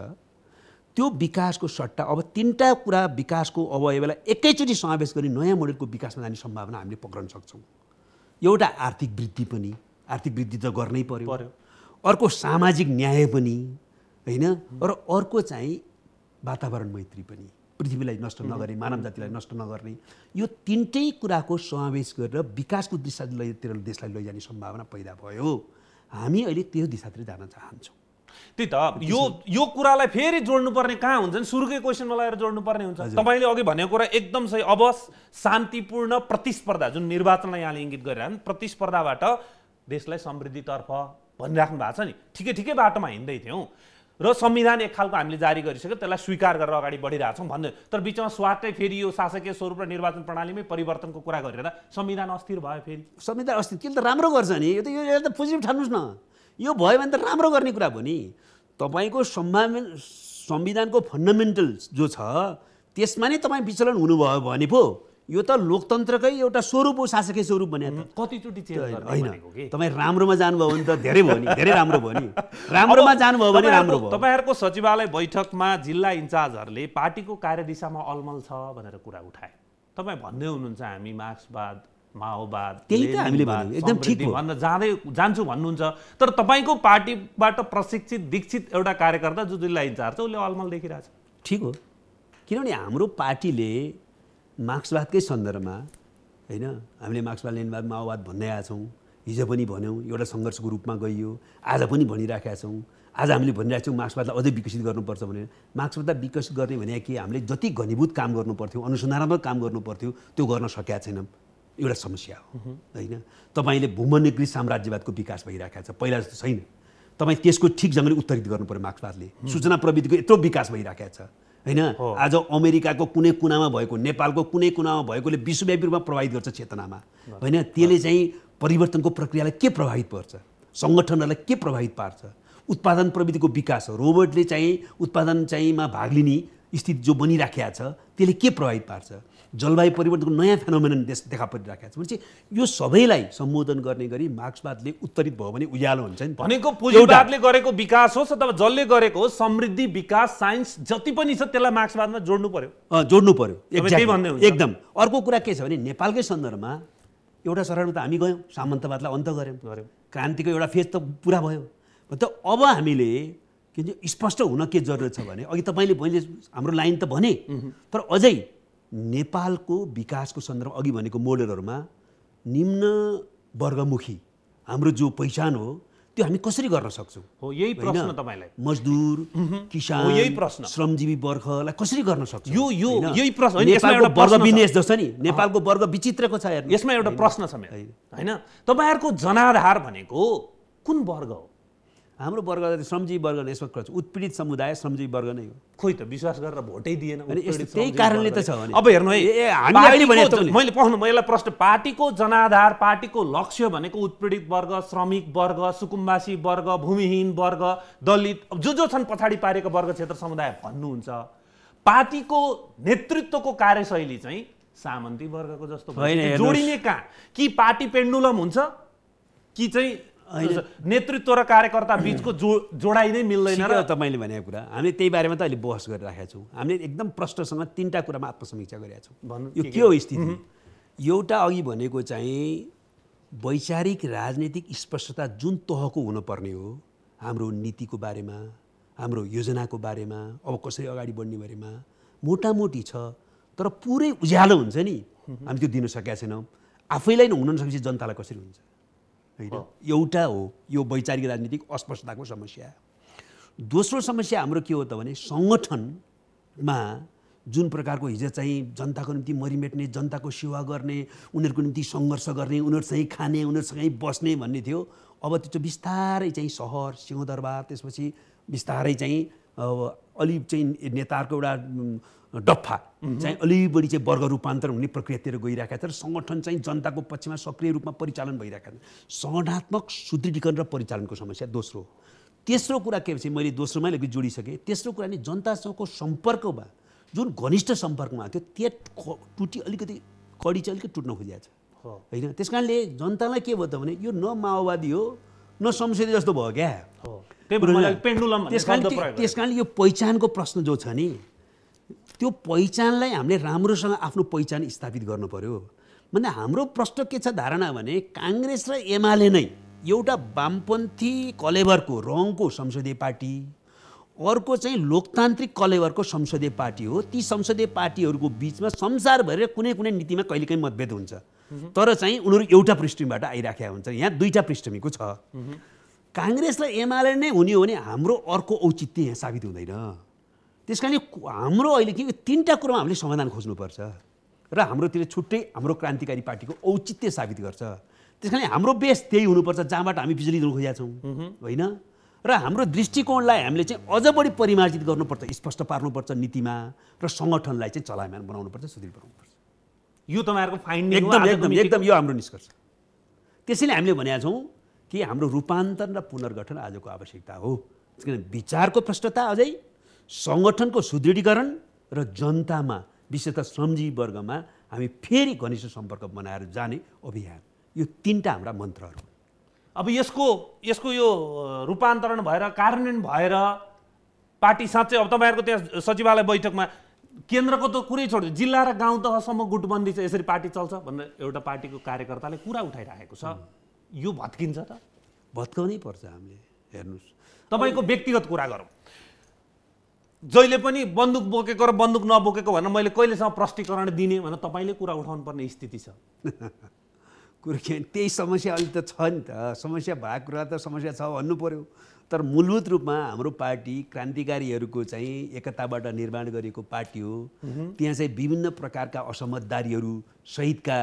त्यो विकासको सट्टा अब तीनटा कुरा विकासको अब यो बेला एकैचोटि समावेश गरी नयाँ मोडेलको विकासमा जाने सम्भावना हामीले पक्रन सक्छौँ। एउटा आर्थिक वृद्धि पनि, आर्थिक वृद्धि त गर्नै पर्यो, अर्को सामाजिक न्याय पनि होइन, र अर्को चाहिँ वातावरण मैत्री पनि, पृथ्वीलाई नष्ट नगर्ने, मानव जातिलाई नष्ट नगर्ने, यो तीनटै कुराको समावेश गरेर विकासको दिशातिर देशलाई लैजाने सम्भावना पैदा भयो। हामी अहिले त्यो दिशातिर जान चाहन्छौँ। त्यही त यो कुरालाई फेरि जोड्नुपर्ने कहाँ हुन्छ नि, सुरुकै क्वेसनमा लगाएर जोड्नुपर्ने हुन्छ। तपाईँले अघि भनेको कुरा एकदम सही। अब शान्तिपूर्ण प्रतिस्पर्धा जुन निर्वाचनलाई यहाँले इङ्गित गरिरहनु, प्रतिस्पर्धाबाट देशलाई समृद्धितर्फ भनिराख्नु भएको छ नि, ठिकै बाटोमा हिँड्दै थियौँ र संविधान एक खालको हामीले जारी गरिसक्यो, त्यसलाई स्वीकार गरेर अगाडि बढिरहेछौँ भन्दै, तर बिचमा स्वाटै फेरि यो शासकीय स्वरूप र निर्वाचन प्रणालीमै परिवर्तनको कुरा गरेर संविधान अस्थिर भयो। फेरि संविधान अस्थिर के त राम्रो गर्छ नि, यो त पोजिटिभ ठान्नुहोस् न, यो भयो भने त राम्रो गर्ने कुरा हो नि। तपाईँको संविधानको फन्डामेन्टल जो छ त्यसमा नै तपाईँ विचलन हुनुभयो भने पो यो त लोकतन्त्रकै एउटा स्वरूप हो, शासकीय स्वरूप भने त कतिचोटि चेन्ज गर्ने भनेको के। तपाईँ राम्रोमा जानुभयो भने त धेरै भयो नि, धेरै राम्रो भयो नि, राम्रोमा जानुभयो भने राम्रो भयो। तपाईँहरूको सचिवालय बैठकमा जिल्ला इन्चार्जहरूले पार्टीको कार्यदिशामा अलमल छ भनेर कुरा उठाए। तपाईँ भन्दै हुनुहुन्छ हामी मार्क्सवाद, माओवाद, त्यही त हामीले भन्यौँ, एकदम ठिक हो भन्न जान्छु भन्नुहुन्छ, तर तपाईँको पार्टीबाट प्रशिक्षित दीक्षित एउटा कार्यकर्ता जो जिल्ला इन्चार्ज छ उसले अलमल देखिरहेछ। ठिक हो, किनभने हाम्रो पार्टीले मार्क्सवादकै सन्दर्भमा होइन, हामीले मार्क्सवाद लेनिनवाद माओवाद भन्दै आएका छौँ, हिजो पनि भन्यौँ, एउटा सङ्घर्षको रूपमा गइयो, आज पनि भनिराखेका छौँ। आज हामीले भनिरहेका छौँ मार्क्सवादलाई अझै विकसित गर्नुपर्छ भनेर। मार्क्सवादलाई विकसित गर्ने भने कि हामीले जति घनीभूत काम गर्नुपर्थ्यो, अनुसन्धानात्मक काम गर्नुपर्थ्यो त्यो गर्न सकेका छैनौँ, एउटा समस्या हो होइन। तपाईँले भूमध्यकृत साम्राज्यवादको विकास भइरहेको छ, पहिला जस्तो छैन। तपाईँ त्यसको ठिकसँगले उत्तरित गर्नु पर्यो। मार्क्सवादले सूचना प्रविधिको यत्रो विकास भइरहेको छ होइन, आज अमेरिकाको कुनै कुनामा भएको, नेपालको कुनै कुनामा भएकोले विश्वव्यापी रूपमा प्रभावित गर्छ चेतनामा होइन। त्यसले चाहिँ परिवर्तनको प्रक्रियालाई के प्रभावित पर्छ, सङ्गठनहरूलाई के प्रभावित पार्छ, उत्पादन प्रविधिको विकास हो, रोबोटले चाहिँ उत्पादन चाहिँमा भाग लिने स्थिति जो बनिराखेको छ त्यसले के प्रभावित पार्छ, जलवायु परिवर्तनको नयाँ फेनोमेनन देखा परिराखेको छ भने चाहिँ यो सबैलाई सम्बोधन गर्ने गरी मार्क्सवादले उत्तरित भयो भने उज्यालो हुन्छ नि। भनेको पुँजीवादले गरेको विकास होस् अथवा जसले गरेको होस्, समृद्धि विकास साइन्स जति पनि छ त्यसलाई मार्क्सवादमा जोड्नु पर्यो, जोड्नु पर्यो एकदम। अर्को कुरा के छ भने नेपालकै सन्दर्भमा एउटा चरणमा त हामी गयौँ, सामन्तवादलाई अन्त गऱ्यौँ, क्रान्तिको एउटा फेज त पुरा भयो। त अब हामीले के भन्छ स्पष्ट हुन के जरुरत छ भने, अघि तपाईँले मैले हाम्रो लाइन त भने, तर अझै नेपालको विकासको सन्दर्भ अघि भनेको मोडेलहरूमा निम्न वर्गमुखी हाम्रो जो पहिचान हो त्यो हामी कसरी गर्न सक्छौँ? हो यही प्रश्न तपाईलाई। मजदुर, किसान, यही प्रश्न, श्रमजीवी वर्गलाई कसरी गर्न सक्छौँ? यो यही प्रश्न। नेपालको वर्ग विन्यास जस्तो नि, नेपालको वर्ग विचित्रको छ हेर्नु। यसमा एउटा प्रश्न छ मेरो हैन, तपाईहरुको जनाधार भनेको कुन वर्ग हो? हाम्रो वर्ग श्रमजीवी वर्ग नै, यसमा उत्पीडित समुदाय श्रमजीवी वर्ग नै हो। खोइ त विश्वास गरेर भोटै दिएन, त्यही कारणले त छ भने। अब हेर्नु है, मैले पढ्नु मैले प्रश्न, पार्टीको जनाधार, पार्टीको लक्ष्य भनेको उत्पीडित वर्ग, श्रमिक वर्ग, सुकुम्बासी वर्ग, भूमिहीन वर्ग, दलित, जो छन् पछाडि पारेको वर्ग क्षेत्र समुदाय भन्नुहुन्छ। पार्टीको नेतृत्वको कार्यशैली चाहिँ सामन्ती वर्गको जस्तो जोडिने कहाँ? कि पार्टी पेन्डुलम हुन्छ कि चाहिँ नेतृत्व र कार्यकर्ता बीचको जोडाइ नै मिल्दैन? र तपाईँले भनेको कुरा हामीले त्यही बारेमा त अहिले बहस गरिराखेका छौँ। हामीले एकदम प्रश्नसँग तीनटा कुरामा आत्मसमीक्षा गरेका छौँ। यो के हो स्थिति? एउटा अघि भनेको चाहिँ वैचारिक राजनीतिक स्पष्टता जुन तहको हुनुपर्ने हो, हाम्रो नीतिको बारेमा, हाम्रो योजनाको बारेमा, अब कसरी अगाडि बढ्ने बारेमा मोटामोटी छ, तर पुरै उज्यालो हुन्छ नि, हामी त्यो दिन सकेका छैनौँ। आफैलाई नै हुन नसकेपछि जनतालाई कसरी हुन्छ होइन। एउटा हो यो वैचारिक राजनीतिक अस्पष्टताको समस्या। दोस्रो समस्या हाम्रो के हो त भने सङ्गठनमा जुन प्रकारको हिजो चाहिँ जनताको निम्ति मरिमेट्ने, जनताको सेवा गर्ने, उनीहरूको निम्ति सङ्घर्ष गर्ने, उनीहरूसँगै खाने, उनीहरूसँगै बस्ने भन्ने थियो, अब त्यो चाहिँ बिस्तारै चाहिँ सहर, सिंहदरबार, त्यसपछि बिस्तारै चाहिँ अलि चाहिँ नेताहरूको एउटा डफ्फा चाहिँ अलि बढी चाहिँ वर्ग रूपान्तरण हुने प्रक्रियातिर गइरहेका छ र सङ्गठन चाहिँ जनताको पक्षमा सक्रिय रूपमा परिचालन भइरहेका छन्। सङ्गठनात्मक सुदृढीकरण र परिचालनको समस्या दोस्रो। तेस्रो कुरा के भन्छ, मैले दोस्रोमा अलिकति जोडिसकेँ। तेस्रो कुरा नि जनतासँगको सम्पर्कमा जुन घनिष्ठ सम्पर्कमा थियो त्यो अलिकति कडी चाहिँ अलिकति टुट्न खोजिएको छ होइन। त्यस कारणले जनतालाई के भयो त भने यो न माओवादी हो न संसदीय जस्तो भयो क्या। त्यस कारणले यो पहिचानको प्रश्न जो छ नि, त्यो पहिचानलाई हामीले राम्रोसँग आफ्नो पहिचान स्थापित गर्नु पर्यो। भन्दा हाम्रो प्रश्न के छ धारणा भने काङ्ग्रेस र एमाले नै एउटा वामपन्थी कलेवरको रङको संसदीय पार्टी, अर्को चाहिँ लोकतान्त्रिक कलेवरको संसदीय पार्टी हो। ती संसदीय पार्टीहरूको बिचमा संसारभरि कुनै कुनै नीतिमा कहिलेकाहीँ मतभेद हुन्छ, तर चाहिँ उनीहरू एउटा पृष्ठभूमिबाट आइराखेका हुन्छ। यहाँ दुईटा पृष्ठभूमिको छ। काङ्ग्रेस र एमाले नै हुने हो भने हाम्रो अर्को औचित्य यहाँ साबित हुँदैन। त्यस कारणले हाम्रो अहिले के तीनटा कुरामा हामीले समाधान खोज्नुपर्छ र हाम्रोतिर छुट्टै हाम्रो क्रान्तिकारी पार्टीको औचित्य साबित गर्छ। त्यस कारणले हाम्रो बेस त्यही हुनुपर्छ जहाँबाट हामी बिजुली दिन खोजेका छौँ होइन। र हाम्रो दृष्टिकोणलाई हामीले चाहिँ अझ बढी परिमार्जित गर्नुपर्छ, स्पष्ट पार्नुपर्छ नीतिमा, र सङ्गठनलाई चाहिँ चलायमान बनाउनुपर्छ, सुदृढ बनाउनुपर्छ। यो तपाईँहरूको फाइन्डिङ एकदम यो हाम्रो निष्कर्ष। त्यसैले हामीले भनेका छौँ कि हाम्रो रूपान्तरण र पुनर्गठन आजको आवश्यकता हो। किनभने विचारको भ्रष्टता अझै, सङ्गठनको सुदृढीकरण र जनतामा विशेषतः श्रमजीवी वर्गमा हामी फेरि घनिष्ठ सम्पर्क बनाएर जाने अभियान, यो तीनटा हाम्रा मन्त्रहरू। अब यसको यो रूपान्तरण भएर कार्यान्वयन भएर पार्टी साँच्चै अब तपाईँहरूको त्यहाँ सचिवालय बैठकमा केन्द्रको त कुरै छोड्यो, जिल्ला र गाउँ तहसम्म गुटबन्दी छ, यसरी पार्टी चल्छ भनेर एउटा पार्टीको कार्यकर्ताले कुरा उठाइरहेको छ। यो भत्किन्छ त? भत्काउनै पर्छ हामीले। हेर्नुहोस्, तपाईँको व्यक्तिगत कुरा गरौँ, जहिले पनि बन्दुक बोकेको र बन्दुक नबोकेको भनेर मैले कहिलेसम्म प्रष्टीकरण दिने भनेर तपाईँले कुरा उठाउनु पर्ने स्थिति छ। कुरो के त्यही समस्या अहिले त छ नि त। समस्या भएको कुरा त समस्या छ भन्नु पर्यो। तर मूलभूत रूपमा हाम्रो पार्टी क्रान्तिकारीहरूको चाहिँ एकताबाट निर्माण गरिएको पार्टी हो। त्यहाँ चाहिँ विभिन्न प्रकारका असमझदारीहरू सहितका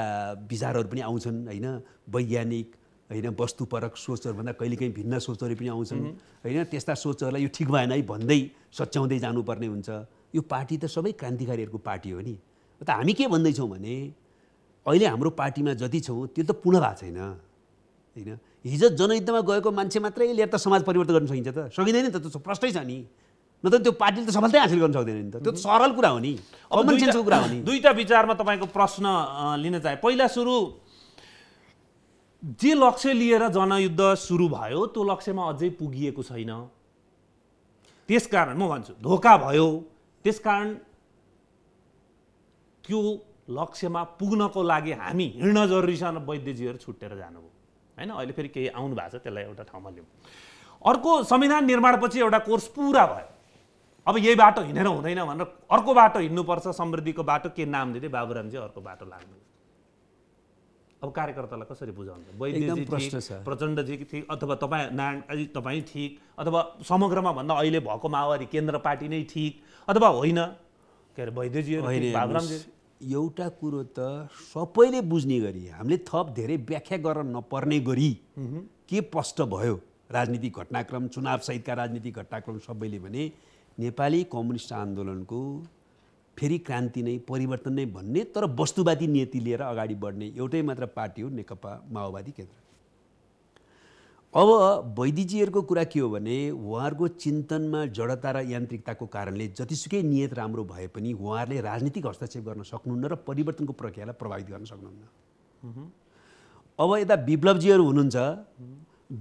विचारहरू पनि आउँछन् होइन, वैज्ञानिक होइन, वस्तुपरक सोचहरूभन्दा कहिलेकाहीँ भिन्न सोचहरू पनि आउँछन् होइन। त्यस्ता सोचहरूलाई यो ठिक भएन है भन्दै सच्याउँदै जानुपर्ने हुन्छ। यो पार्टी त सबै क्रान्तिकारीहरूको पार्टी हो नि। त हामी के भन्दैछौँ भने अहिले हाम्रो पार्टीमा जति छौँ त्यो त पूर्ण भएको छैन होइन। हिजो जनयुद्धमा गएको मान्छे मात्रै लिएर त समाज परिवर्तन गर्न सकिन्छ त? सकिँदैन नि त, त्यो प्रश्नै छ नि। न त त्यो पार्टीले त सफलता हासिल गर्न सक्दैन नि त। त्यो त सरल कुरा हो नि, कमन सेन्सको कुरा हो नि। दुईटा विचारमा तपाईँको प्रश्न लिन चाहे। पहिला सुरु जे लक्ष्य लिएर जनयुद्ध सुरु भयो त्यो लक्ष्यमा अझै पुगिएको छैन, त्यसकारण म भन्छु धोका भयो। त्यसकारण त्यो लक्ष्यमा पुग्नको लागि हामी हिँड्न जरुरी छ। वैद्यजीहरू छुट्टेर जानुभयो होइन। अहिले फेरि केही आउनु भएको छ, त्यसलाई एउटा ठाउँमा ल्याउँ। अर्को संविधान निर्माणपछि एउटा कोर्स पुरा भयो। अब यही बाटो हिँडेर हुँदैन भनेर अर्को बाटो हिँड्नुपर्छ, समृद्धिको बाटो, के नाम दिँदै बाबुरामजी अर्को बाटो लाग्नु। अब कार्यकर्तालाई कसरी बुझाउनु? वैद्यजी ठिक, प्रचण्डजी ठिक, अथवा तपाईँ ठिक, अथवा समग्रमा भन्दा अहिले भएको माओवादी केन्द्र पार्टी नै ठिक, अथवा होइन के अरे वैद्यजीहरू बाबुरामजी? एउटा कुरो त सबैले बुझ्ने गरी हामीले थप धेरै व्याख्या गर्न नपर्ने गरी के स्पष्ट भयो राजनीतिक घटनाक्रम, चुनाव सहितका राजनीतिक घटनाक्रम सबैले भने नेपाली कम्युनिस्ट आन्दोलनको फेरि क्रान्ति नै, परिवर्तन नै भन्ने तर वस्तुवादी नीति लिएर अगाडि बढ्ने एउटै मात्र पार्टी हो नेकपा माओवादी केन्द्र। अब वैद्यजीहरूको कुरा के हो भने उहाँहरूको चिन्तनमा जडता र यान्त्रिकताको कारणले जतिसुकै नियत राम्रो भए पनि उहाँहरूले राजनीतिक हस्तक्षेप गर्न सक्नुहुन्न र परिवर्तनको प्रक्रियालाई प्रभावित गर्न सक्नुहुन्न। अब यता विप्लवजीहरू हुनुहुन्छ,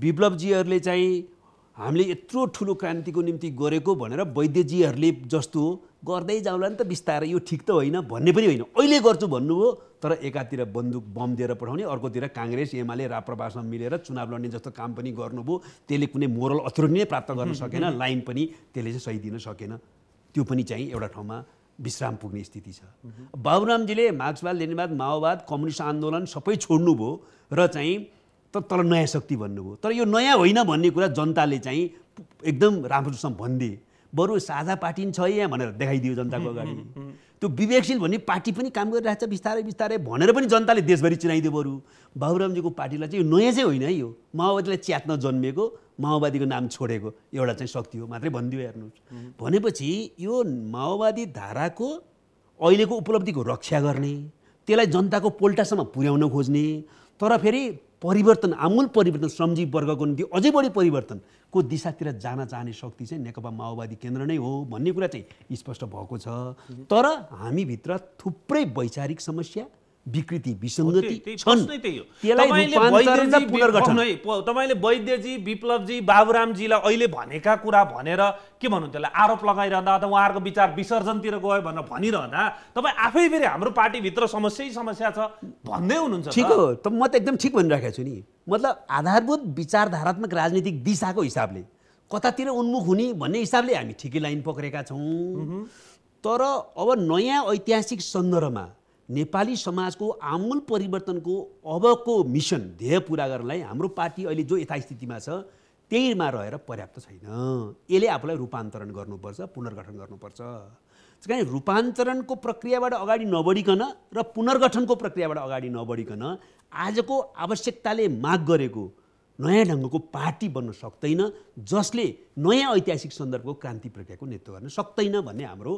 विप्लवजीहरूले चाहिँ हामीले यत्रो ठुलो क्रान्तिको निम्ति गरेको भनेर वैद्यजीहरूले जस्तो गर्दै जाउँला नि त बिस्तारै, यो ठिक त होइन भन्ने पनि होइन। अहिले गर्छु भन्नुभयो तर एकातिर बन्दुक बम दिएर पठाउने, अर्कोतिर काङ्ग्रेस एमाले राप्रपासँग मिलेर चुनाव लड्ने जस्तो काम पनि गर्नुभयो। त्यसले कुनै मोरल अथोरिटी नै प्राप्त गर्न सकेन, लाइन पनि त्यसले चाहिँ सही दिन सकेन। त्यो पनि चाहिँ एउटा ठाउँमा विश्राम पुग्ने स्थिति छ। बाबुरामजीले मार्क्सवाद, लेनिनवाद, माओवाद, कम्युनिस्ट आन्दोलन सबै छोड्नुभयो र चाहिँ तल नयाँ शक्ति भन्नुभयो। तर यो नयाँ होइन भन्ने कुरा जनताले चाहिँ एकदम राम्रोसँग भनिदिए। बरु साझा पार्टी छ यहाँ भनेर देखाइदियो जनताको अगाडि। त्यो विवेकशील भन्ने पार्टी पनि काम गरिरहेछ बिस्तारै बिस्तारै भनेर पनि जनताले देशभरि चिनाइदियो। बरु बाबुरामजीको पार्टीलाई चाहिँ यो नयाँ चाहिँ होइन है, यो माओवादीलाई च्यात्न जन्मेको, माओवादीको नाम छोडेको एउटा चाहिँ शक्ति हो मात्रै भनिदियो। हेर्नुहोस् भनेपछि यो माओवादी धाराको अहिलेको उपलब्धिको रक्षा गर्ने, त्यसलाई जनताको पोल्टासम्म पुर्याउन खोज्ने, तर फेरि परिवर्तन, आमूल परिवर्तन, श्रमजीवी वर्गको निम्ति अझै बढी परिवर्तनको दिशातिर जान चाहने शक्ति चाहिँ नेकपा माओवादी केन्द्र नै हो भन्ने कुरा चाहिँ स्पष्ट भएको छ। तर हामीभित्र थुप्रै वैचारिक समस्या, विकृति, विसङ्गति छन्। तपाईँले वैद्यजी, विप्लवजी, बाबुरामजीलाई अहिले भनेका कुरा भनेर के भन्नु, त्यसलाई आरोप लगाइरहँदा अथवा उहाँहरूको विचार विसर्जनतिर गयो भनेर भनिरहँदा तपाईँ आफै फेरि हाम्रो पार्टीभित्र समस्या छ भन्दै हुनुहुन्छ। ठिक हो, त म त एकदम ठिक भनिराखेको छु नि। मतलब आधारभूत विचारधारात्मक राजनीतिक दिशाको हिसाबले कतातिर उन्मुख हुने भन्ने हिसाबले हामी ठिकै लाइन पक्रेका छौँ। तर अब नयाँ ऐतिहासिक सन्दर्भमा नेपाली समाजको आमूल परिवर्तनको अबको मिसन ध्येय पुरा गर्नलाई हाम्रो पार्टी अहिले जो यथास्थितिमा छ त्यहीमा रहेर पर्याप्त छैन। यसले आफूलाई रूपान्तरण गर्नुपर्छ, पुनर्गठन गर्नुपर्छ। त्यसकारण रूपान्तरणको प्रक्रियाबाट अगाडि नबढिकन र पुनर्गठनको प्रक्रियाबाट अगाडि नबढिकन आजको आवश्यकताले माग गरेको नयाँ ढङ्गको पार्टी बन्न सक्दैन, जसले नयाँ ऐतिहासिक सन्दर्भको क्रान्ति प्रक्रियाको नेतृत्व गर्न सक्दैन भन्ने हाम्रो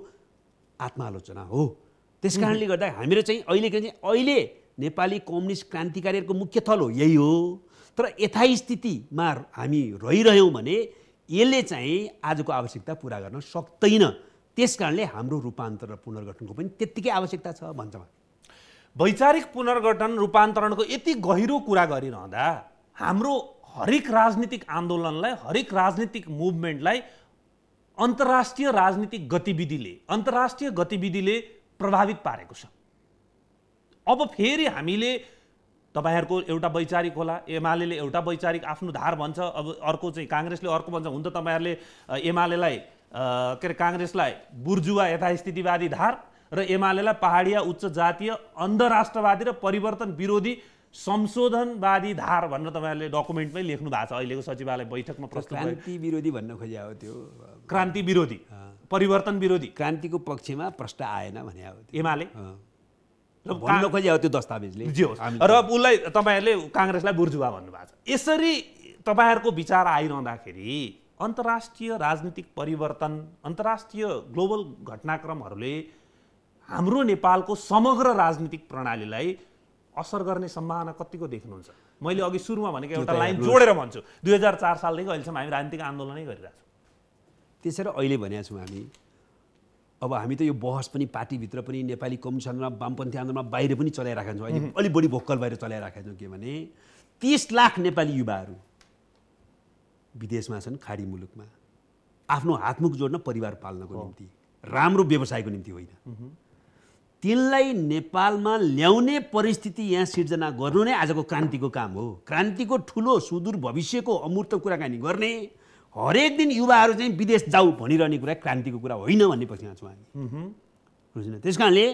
आत्मालोचना हो। त्यसकारणले गर्दा हामीहरू चाहिँ अहिले नेपाली कम्युनिस्ट क्रान्तिकारीहरूको मुख्य थलो यही हो। तर यथास्थितिमा हामी रहिरह्यौँ भने यसले चाहिँ आजको आवश्यकता पुरा गर्न सक्दैन। त्यसकारणले हाम्रो रूपान्तरण र पुनर्गठनको पनि त्यत्तिकै आवश्यकता छ भन्छ। वैचारिक पुनर्गठन रूपान्तरणको यति गहिरो कुरा गरिरहँदा हाम्रो हरेक राजनीतिक आन्दोलनलाई, हरेक राजनीतिक मुभमेन्टलाई अन्तर्राष्ट्रिय राजनीतिक गतिविधिले प्रभावित पारेको छ। अब फेरि हामीले तपाईहरुको एउटा वैचारिक होला, एमालेले एउटा वैचारिक आफ्नो धार भन्छ, अब अर्को चाहिँ कांग्रेसले अर्को भन्छ। हुन त तपाईहरुले एमालेलाई कांग्रेसलाई बुर्जुवा यथास्थितिवादी धार र एमालेलाई पहाडिया उच्च जातीय अन्धराष्ट्रवादी र परिवर्तन विरोधी संशोधनवादी धार भनेर तपाईहरुले डकुमेन्टमै लेख्नु भएको छ। अहिलेको सचिवालय बैठकमा प्रस्तुत क्रान्ति विरोधी भन्न खोजे हो। त्यो क्रान्ति विरोधी, परिवर्तन विरोधी, क्रान्तिको पक्षमा प्रश्न आएन भने हो एमाले भन्न खोजे हो त्यो दस्तावेजले। र उसलाई तपाईहरुले कांग्रेसलाई बुर्जुवा भन्नु भएको छ। यसरी तपाईहरुको विचार आइरहँदाखेरि अन्तर्राष्ट्रिय राजनीतिक परिवर्तन, अन्तर्राष्ट्रिय ग्लोबल घटनाक्रमहरूले हाम्रो नेपालको समग्र राजनीतिक प्रणालीलाई असर गर्ने सम्भावना कतिको देख्नुहुन्छ? मैले अघि सुरुमा भनेको एउटा लाइन जोडेर भन्छु, 2004 सालदेखि अहिलेसम्म हामी राजनीतिक आन्दोलनै गरिरहेछौँ। त्यसरी अहिले भनेका छौँ हामी। अब हामी त यो बहस पनि पार्टीभित्र पनि नेपाली कम्युनिस्ट आन्दोलनमा, वामपन्थी आन्दोलनमा बाहिर पनि चलाइराखेका छौँ। अहिले अलि बढी भोक्कल बाहिर चलाइराखेका छौँ। के भने 30 लाख नेपाली युवाहरू विदेशमा छन्, खाडी मुलुकमा, आफ्नो हातमुख जोड्न, परिवार पाल्नको निम्ति, राम्रो व्यवसायको निम्ति होइन। तिनलाई नेपालमा ल्याउने परिस्थिति यहाँ सिर्जना गर्नु नै आजको क्रान्तिको काम हो। क्रान्तिको ठुलो सुदूर भविष्यको अमूर्त कुराकानी गर्ने, हरेक दिन युवाहरू चाहिँ विदेश जाऊ भनिरहने कुरा क्रान्तिको कुरा होइन भन्ने पक्षमा छौँ हामी। त्यस कारणले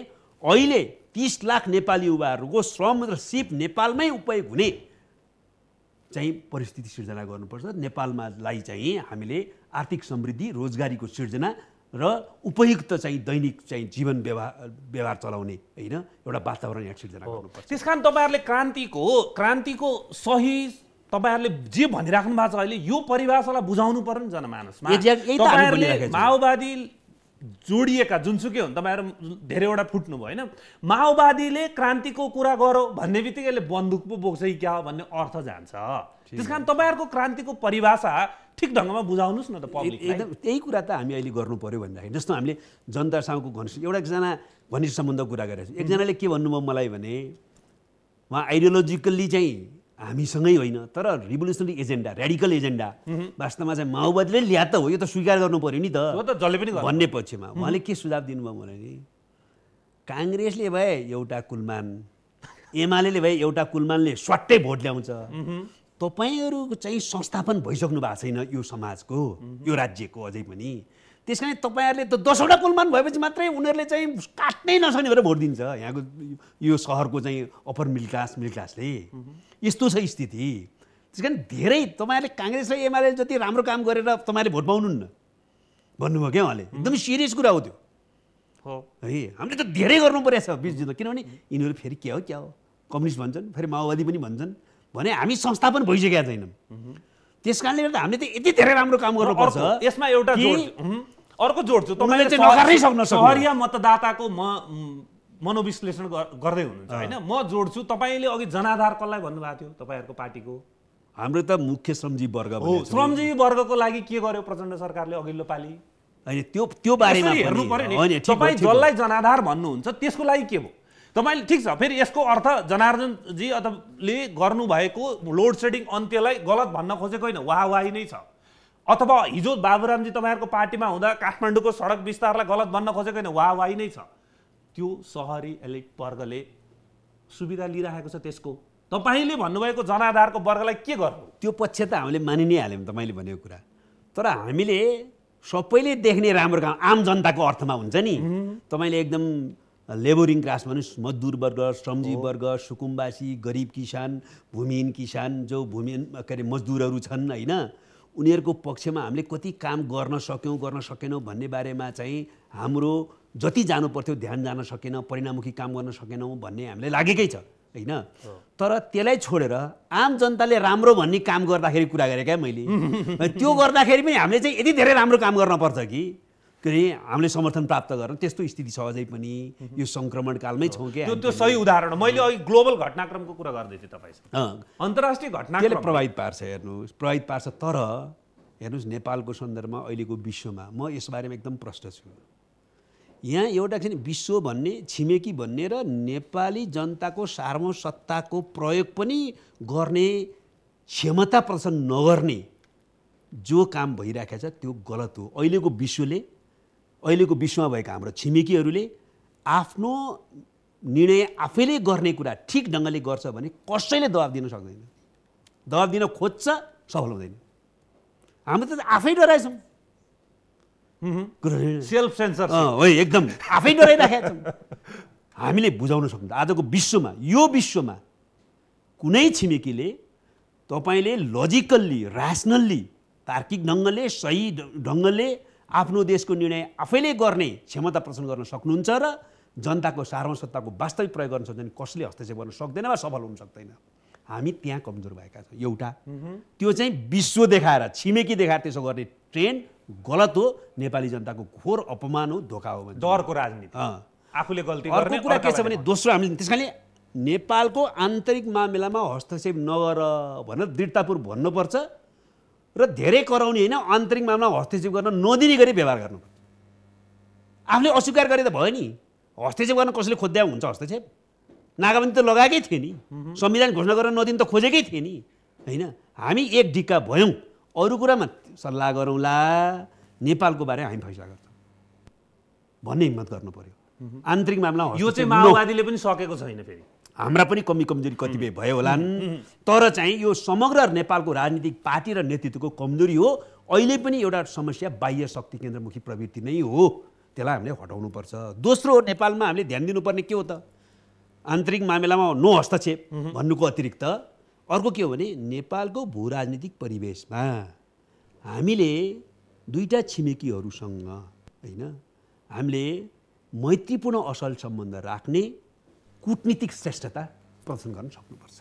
अहिले 30 लाख नेपाली युवाहरूको श्रम र सिप नेपालमै उपयोग हुने चाहिँ परिस्थिति सिर्जना गर्नुपर्छ। नेपालमालाई चाहिँ हामीले आर्थिक समृद्धि, रोजगारीको सिर्जना र उपयुक्त चाहिँ दैनिक चाहिँ जीवन व्यवहार चलाउने होइन एउटा वातावरण यहाँ सिर्जना गर्नुपर्छ। त्यसकारण तपाईहरुले क्रान्तिको सही तपाईहरुले जे भनिराख्नु भएको छ अहिले यो परिभाषालाई बुझाउनु पर्यो नि जनमानसमा। तपाईहरुले माओवादी जोडिएका जुनसुकै हुन्, तपाईहरु धेरैवटा फुट्नु भयो होइन। माओवादीले क्रान्तिको कुरा गरौ भन्ने बित्तिकै बन्दुक पो बोक्छ कि क्या हो भन्ने अर्थ जान्छ। त्यसकारण तपाईहरुको क्रान्तिको परिभाषा ठिक ढङ्गमा बुझाउनुस् न त पब्लिकलाई। एकदम त्यही कुरा त हामी अहिले गर्नु पर्यो भनिराखेको। जस्तो हामीले जनतासँगको घनिष्ठ एकजना घनिष्ठ सम्बन्धको कुरा गरेको छु। एकजनाले के भन्नुभयो मलाई भने उहाँ आइडियोलोजिकल्ली चाहिँ हामीसँगै होइन, तर रिभोल्युसनरी एजेन्डा, रेडिकल एजेन्डा वास्तवमा चाहिँ माओवादीले ल्या त हो, यो त स्वीकार गर्नु पर्यो नि त भन्ने पक्षमा उहाँले के सुझाव दिनुभयो भने काङ्ग्रेसले भए एउटा कुलमान, एमाले भए एउटा कुलमानले स्वाट्टै भोट ल्याउँछ। तपाईहरु चाहिँ संस्थापन भइसक्नु भएको छैन यो समाजको, यो राज्यको अझै पनि। त्यसकारण तपाईहरुले त 10 वटा कुलमान भएपछि मात्रै उनीहरूले चाहिँ काट्नै नसक्ने भएर भोट दिन्छ यहाँको यो सहरको चाहिँ अप्पर मिडल क्लासले। यस्तो छ स्थिति। त्यसकारण धेरै तपाईँहरूले काङ्ग्रेस र एमाले जति राम्रो काम गरेर तपाईँले भोट पाउनुहुन्न भन्नुभयो क्या उहाँले। एकदम सिरियस कुरा हो त्यो। हो है हामीले त धेरै गर्नु परेछ बिच जिल्ला, किनभने यिनीहरू फेरि के हो कम्युनिस्ट भन्छन्, फेरि माओवादी पनि भन्छन् भने हामी संस्थापन भइसकेका छैनौँ। त्यस कारणले गर्दा हामीले त यति धेरै राम्रो काम गर्नुपर्छ। यसमा एउटा अर्को जोड्छु, तपाईँले चाहिँ नकार्नै सक्नु सहरिया मतदाताको मनोविश्लेषण गर्दै हुनुहुन्छ होइन, म जोड्छु। तपाईँले अघि जनाधार कसलाई भन्नुभएको थियो तपाईँहरूको पार्टीको? हाम्रो त मुख्य श्रमजीवी वर्ग हो, श्रमजीवी वर्गको लागि के गर्यो प्रचण्ड सरकारले अघिल्लो पालि? होइन त्यो बारेमा हेर्नु पर्यो नि। तपाईँ जसलाई जनाधार भन्नुहुन्छ त्यसको लागि के भयो? तपाईँले ठिक छ, फेरि यसको अर्थ जनार्दनजी अथवाले गर्नुभएको लोड सेडिङ अन्त्यलाई गलत भन्न खोजेको होइन, वाहवाही नै छ। अथवा हिजो बाबुरामजी तपाईँहरूको पार्टीमा हुँदा काठमाडौँको सडक विस्तारलाई गलत भन्न खोजेको होइन, वाहवाही नै छ। त्यो सहरी एलिट वर्गले सुविधा लिइरहेको छ त्यसको। तपाईँले भन्नुभएको जनाधारको वर्गलाई के गर्नु? त्यो पक्ष त हामीले मानि नै हाल्यौँ तपाईँले भनेको कुरा। तर हामीले सबैले देख्ने राम्रो काम आम जनताको अर्थमा हुन्छ नि। तपाईँले एकदम लेबरिङ क्लास भन्नुहोस्, मजदुर वर्ग, श्रमजीवी वर्ग, सुकुम्बासी, गरिब किसान, भूमिहीन किसान, जो भूमिहीन के अरे मजदुरहरू छन् होइन, उनीहरूको पक्षमा हामीले कति काम गर्न सक्यौँ गर्न सकेनौँ भन्ने बारेमा चाहिँ हाम्रो जति जानु पर्थ्यो ध्यान जान सकेन, परिणाममुखी काम गर्न सकेनौँ भन्ने हामीलाई लागेकै छ होइन। तर त्यसलाई छोडेर आम जनताले राम्रो भन्ने काम गर्दाखेरि कुरा गरेँ क्या मैले। त्यो गर्दाखेरि पनि हामीले चाहिँ यति धेरै राम्रो काम गर्न पर्छ कि हामीले समर्थन प्राप्त गर्न, त्यस्तो स्थिति छ अझै पनि। यो सङ्क्रमण कालमै छौँ कि त्यो सही उदाहरण हो। मैले अघि ग्लोबल घटनाक्रमको कुरा गर्दै थिएँ तपाईँसँग। अन्तर्राष्ट्रिय घटनाक्रम प्रभावित पार्छ, हेर्नुहोस् प्रभावित पार्छ। तर हेर्नुहोस् नेपालको सन्दर्भमा अहिलेको विश्वमा म यसबारेमा एकदम प्रष्ट छु। यहाँ एउटा चाहिँ विश्व भन्ने, छिमेकी भन्ने र नेपाली जनताको सार्वसत्ताको प्रयोग पनि गर्ने क्षमता प्रदर्शन नगर्ने जो काम भइरहेको छ त्यो गलत हो। अहिलेको विश्वमा भएका हाम्रो छिमेकीहरूले आफ्नो निर्णय आफैले गर्ने कुरा ठिक ढङ्गले गर्छ भने कसैले दबाब दिन सक्दैन। दबाब दिन खोज्छ, सफल हुँदैन। हामी त आफै डराएछौँ। सेल्फ सेन्सर हो, एकदम आफै डराइराखेका छौँ। हामीले बुझाउन सक्नु आजको विश्वमा, यो विश्वमा कुनै छिमेकीले तपाईँले लजिकल्ली, ऱ्यासनल्ली, तार्किक ढङ्गले, सही ढङ्गले आफ्नो देशको निर्णय आफैले गर्ने क्षमता प्रदर्शन गर्न सक्नुहुन्छ र जनताको सार्वसत्ताको वास्तविक प्रयोग गर्न सक्दैन, कसैले हस्तक्षेप गर्न सक्दैन वा सफल हुन सक्दैन। हामी त्यहाँ कमजोर भएका छौँ। एउटा त्यो चाहिँ विश्व देखाएर, छिमेकी देखाएर त्यसो गर्ने ट्रेन्ड गलत हो, नेपाली जनताको घोर अपमान हो, धोका हो। डरको राजनीति, आफूले गल्ती गर्ने। अर्को कुरा के छ भने दोस्रो हामीले त्यसकारणले नेपालको आन्तरिक मामिलामा हस्तक्षेप नगर भनेर दृढतापूर्वक भन्नुपर्छ र धेरै कराउने होइन, आन्तरिक मामिलामा हस्तक्षेप गर्न नदिने गरी व्यवहार गर्नु। आफूले अस्वीकार गरे त भयो नि, हस्तक्षेप गर्न कसैले खोज्दा हुन्छ हस्तक्षेप? नाकाबन्दी त लगाएकै थियो नि, संविधान घोषणा गरेर नदिनु त खोजेकै थियो नि होइन। हामी एक ढिक्का भयौँ, अरू कुरामा सल्लाह गरौँला, नेपालको बारेमा हामी फैसला गर्छौँ भन्ने हिम्मत गर्नु पर्यो। आन्तरिक मामला यो चाहिँ माओवादीले पनि सकेको छैन। फेरि हाम्रा पनि कमजोरी कतिपय भयो होलान्, तर चाहिँ यो समग्र नेपालको राजनीतिक पार्टी र नेतृत्वको कमजोरी हो। अहिले पनि एउटा समस्या बाह्य शक्ति केन्द्रमुखी प्रवृत्ति नै हो, त्यसलाई हामीले हटाउनुपर्छ। दोस्रो, नेपालमा हामीले ध्यान दिनुपर्ने के हो त, आन्तरिक मामिलामा नो हस्तक्षेप भन्नुको अतिरिक्त अर्को के हो भने नेपालको भू राजनीतिक परिवेशमा हामीले दुईटा छिमेकीहरूसँग होइन हामीले मैत्रीपूर्ण असल सम्बन्ध राख्ने कूटनीतिक श्रेष्ठता प्रदर्शन गर्न सक्नुपर्छ,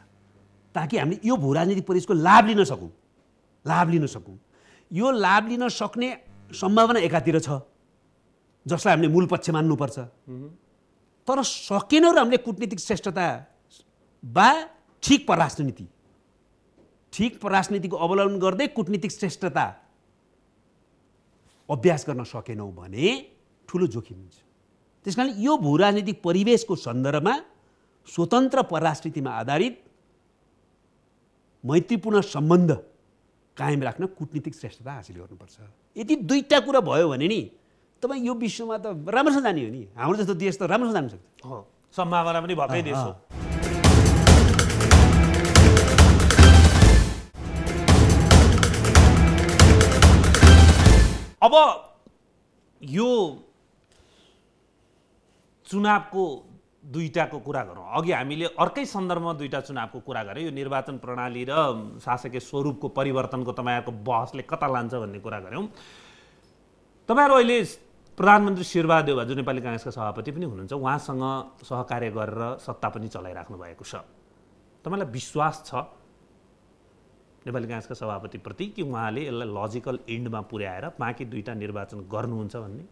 ताकि हामीले यो भू राजनीतिक परिवेशको लाभ लिन सकौँ। यो लाभ लिन सक्ने सम्भावना एकातिर छ, जसलाई हामीले मूल पक्ष मान्नुपर्छ। तर सकेन र हामीले कूटनीतिक श्रेष्ठता वा ठिक परराष्ट्र नीतिको अवलम्बन गर्दै कूटनीतिक श्रेष्ठता अभ्यास गर्न सकेनौँ भने ठुलो जोखिम हुन्छ। त्यसकारण यो भू राजनीतिक परिवेशको सन्दर्भमा स्वतन्त्र परराष्ट्र नीतिमा आधारित मैत्रीपूर्ण सम्बन्ध कायम राख्न कूटनीतिक श्रेष्ठता हासिल गर्नुपर्छ। यदि दुईटा कुरा भयो भने नि तपाईँ यो विश्वमा त राम्रोसँग जाने हो नि, हाम्रो जस्तो देश त राम्रोसँग जान सक्छ। सम्भावना पनि भएकै देश हो। अब यो चुनावको दुईटाको कुरा गरौँ। अघि हामीले अर्कै सन्दर्भमा दुईटा चुनावको कुरा गऱ्यौँ। यो निर्वाचन प्रणाली र शासकीय स्वरूपको परिवर्तनको तपाईँहरूको बहसले कता लान्छ भन्ने कुरा गऱ्यौँ। तपाईँहरू अहिले प्रधानमन्त्री शेरबहादुर देउवा जो नेपाली काङ्ग्रेसका सभापति पनि हुनुहुन्छ, उहाँसँग सहकार्य गरेर सत्ता पनि चलाइराख्नु भएको छ। तपाईँलाई विश्वास छ नेपाली काङ्ग्रेसका सभापतिप्रति कि उहाँले यसलाई लजिकल एन्डमा पुर्याएर बाँकी दुईटा निर्वाचन गर्नुहुन्छ भन्ने?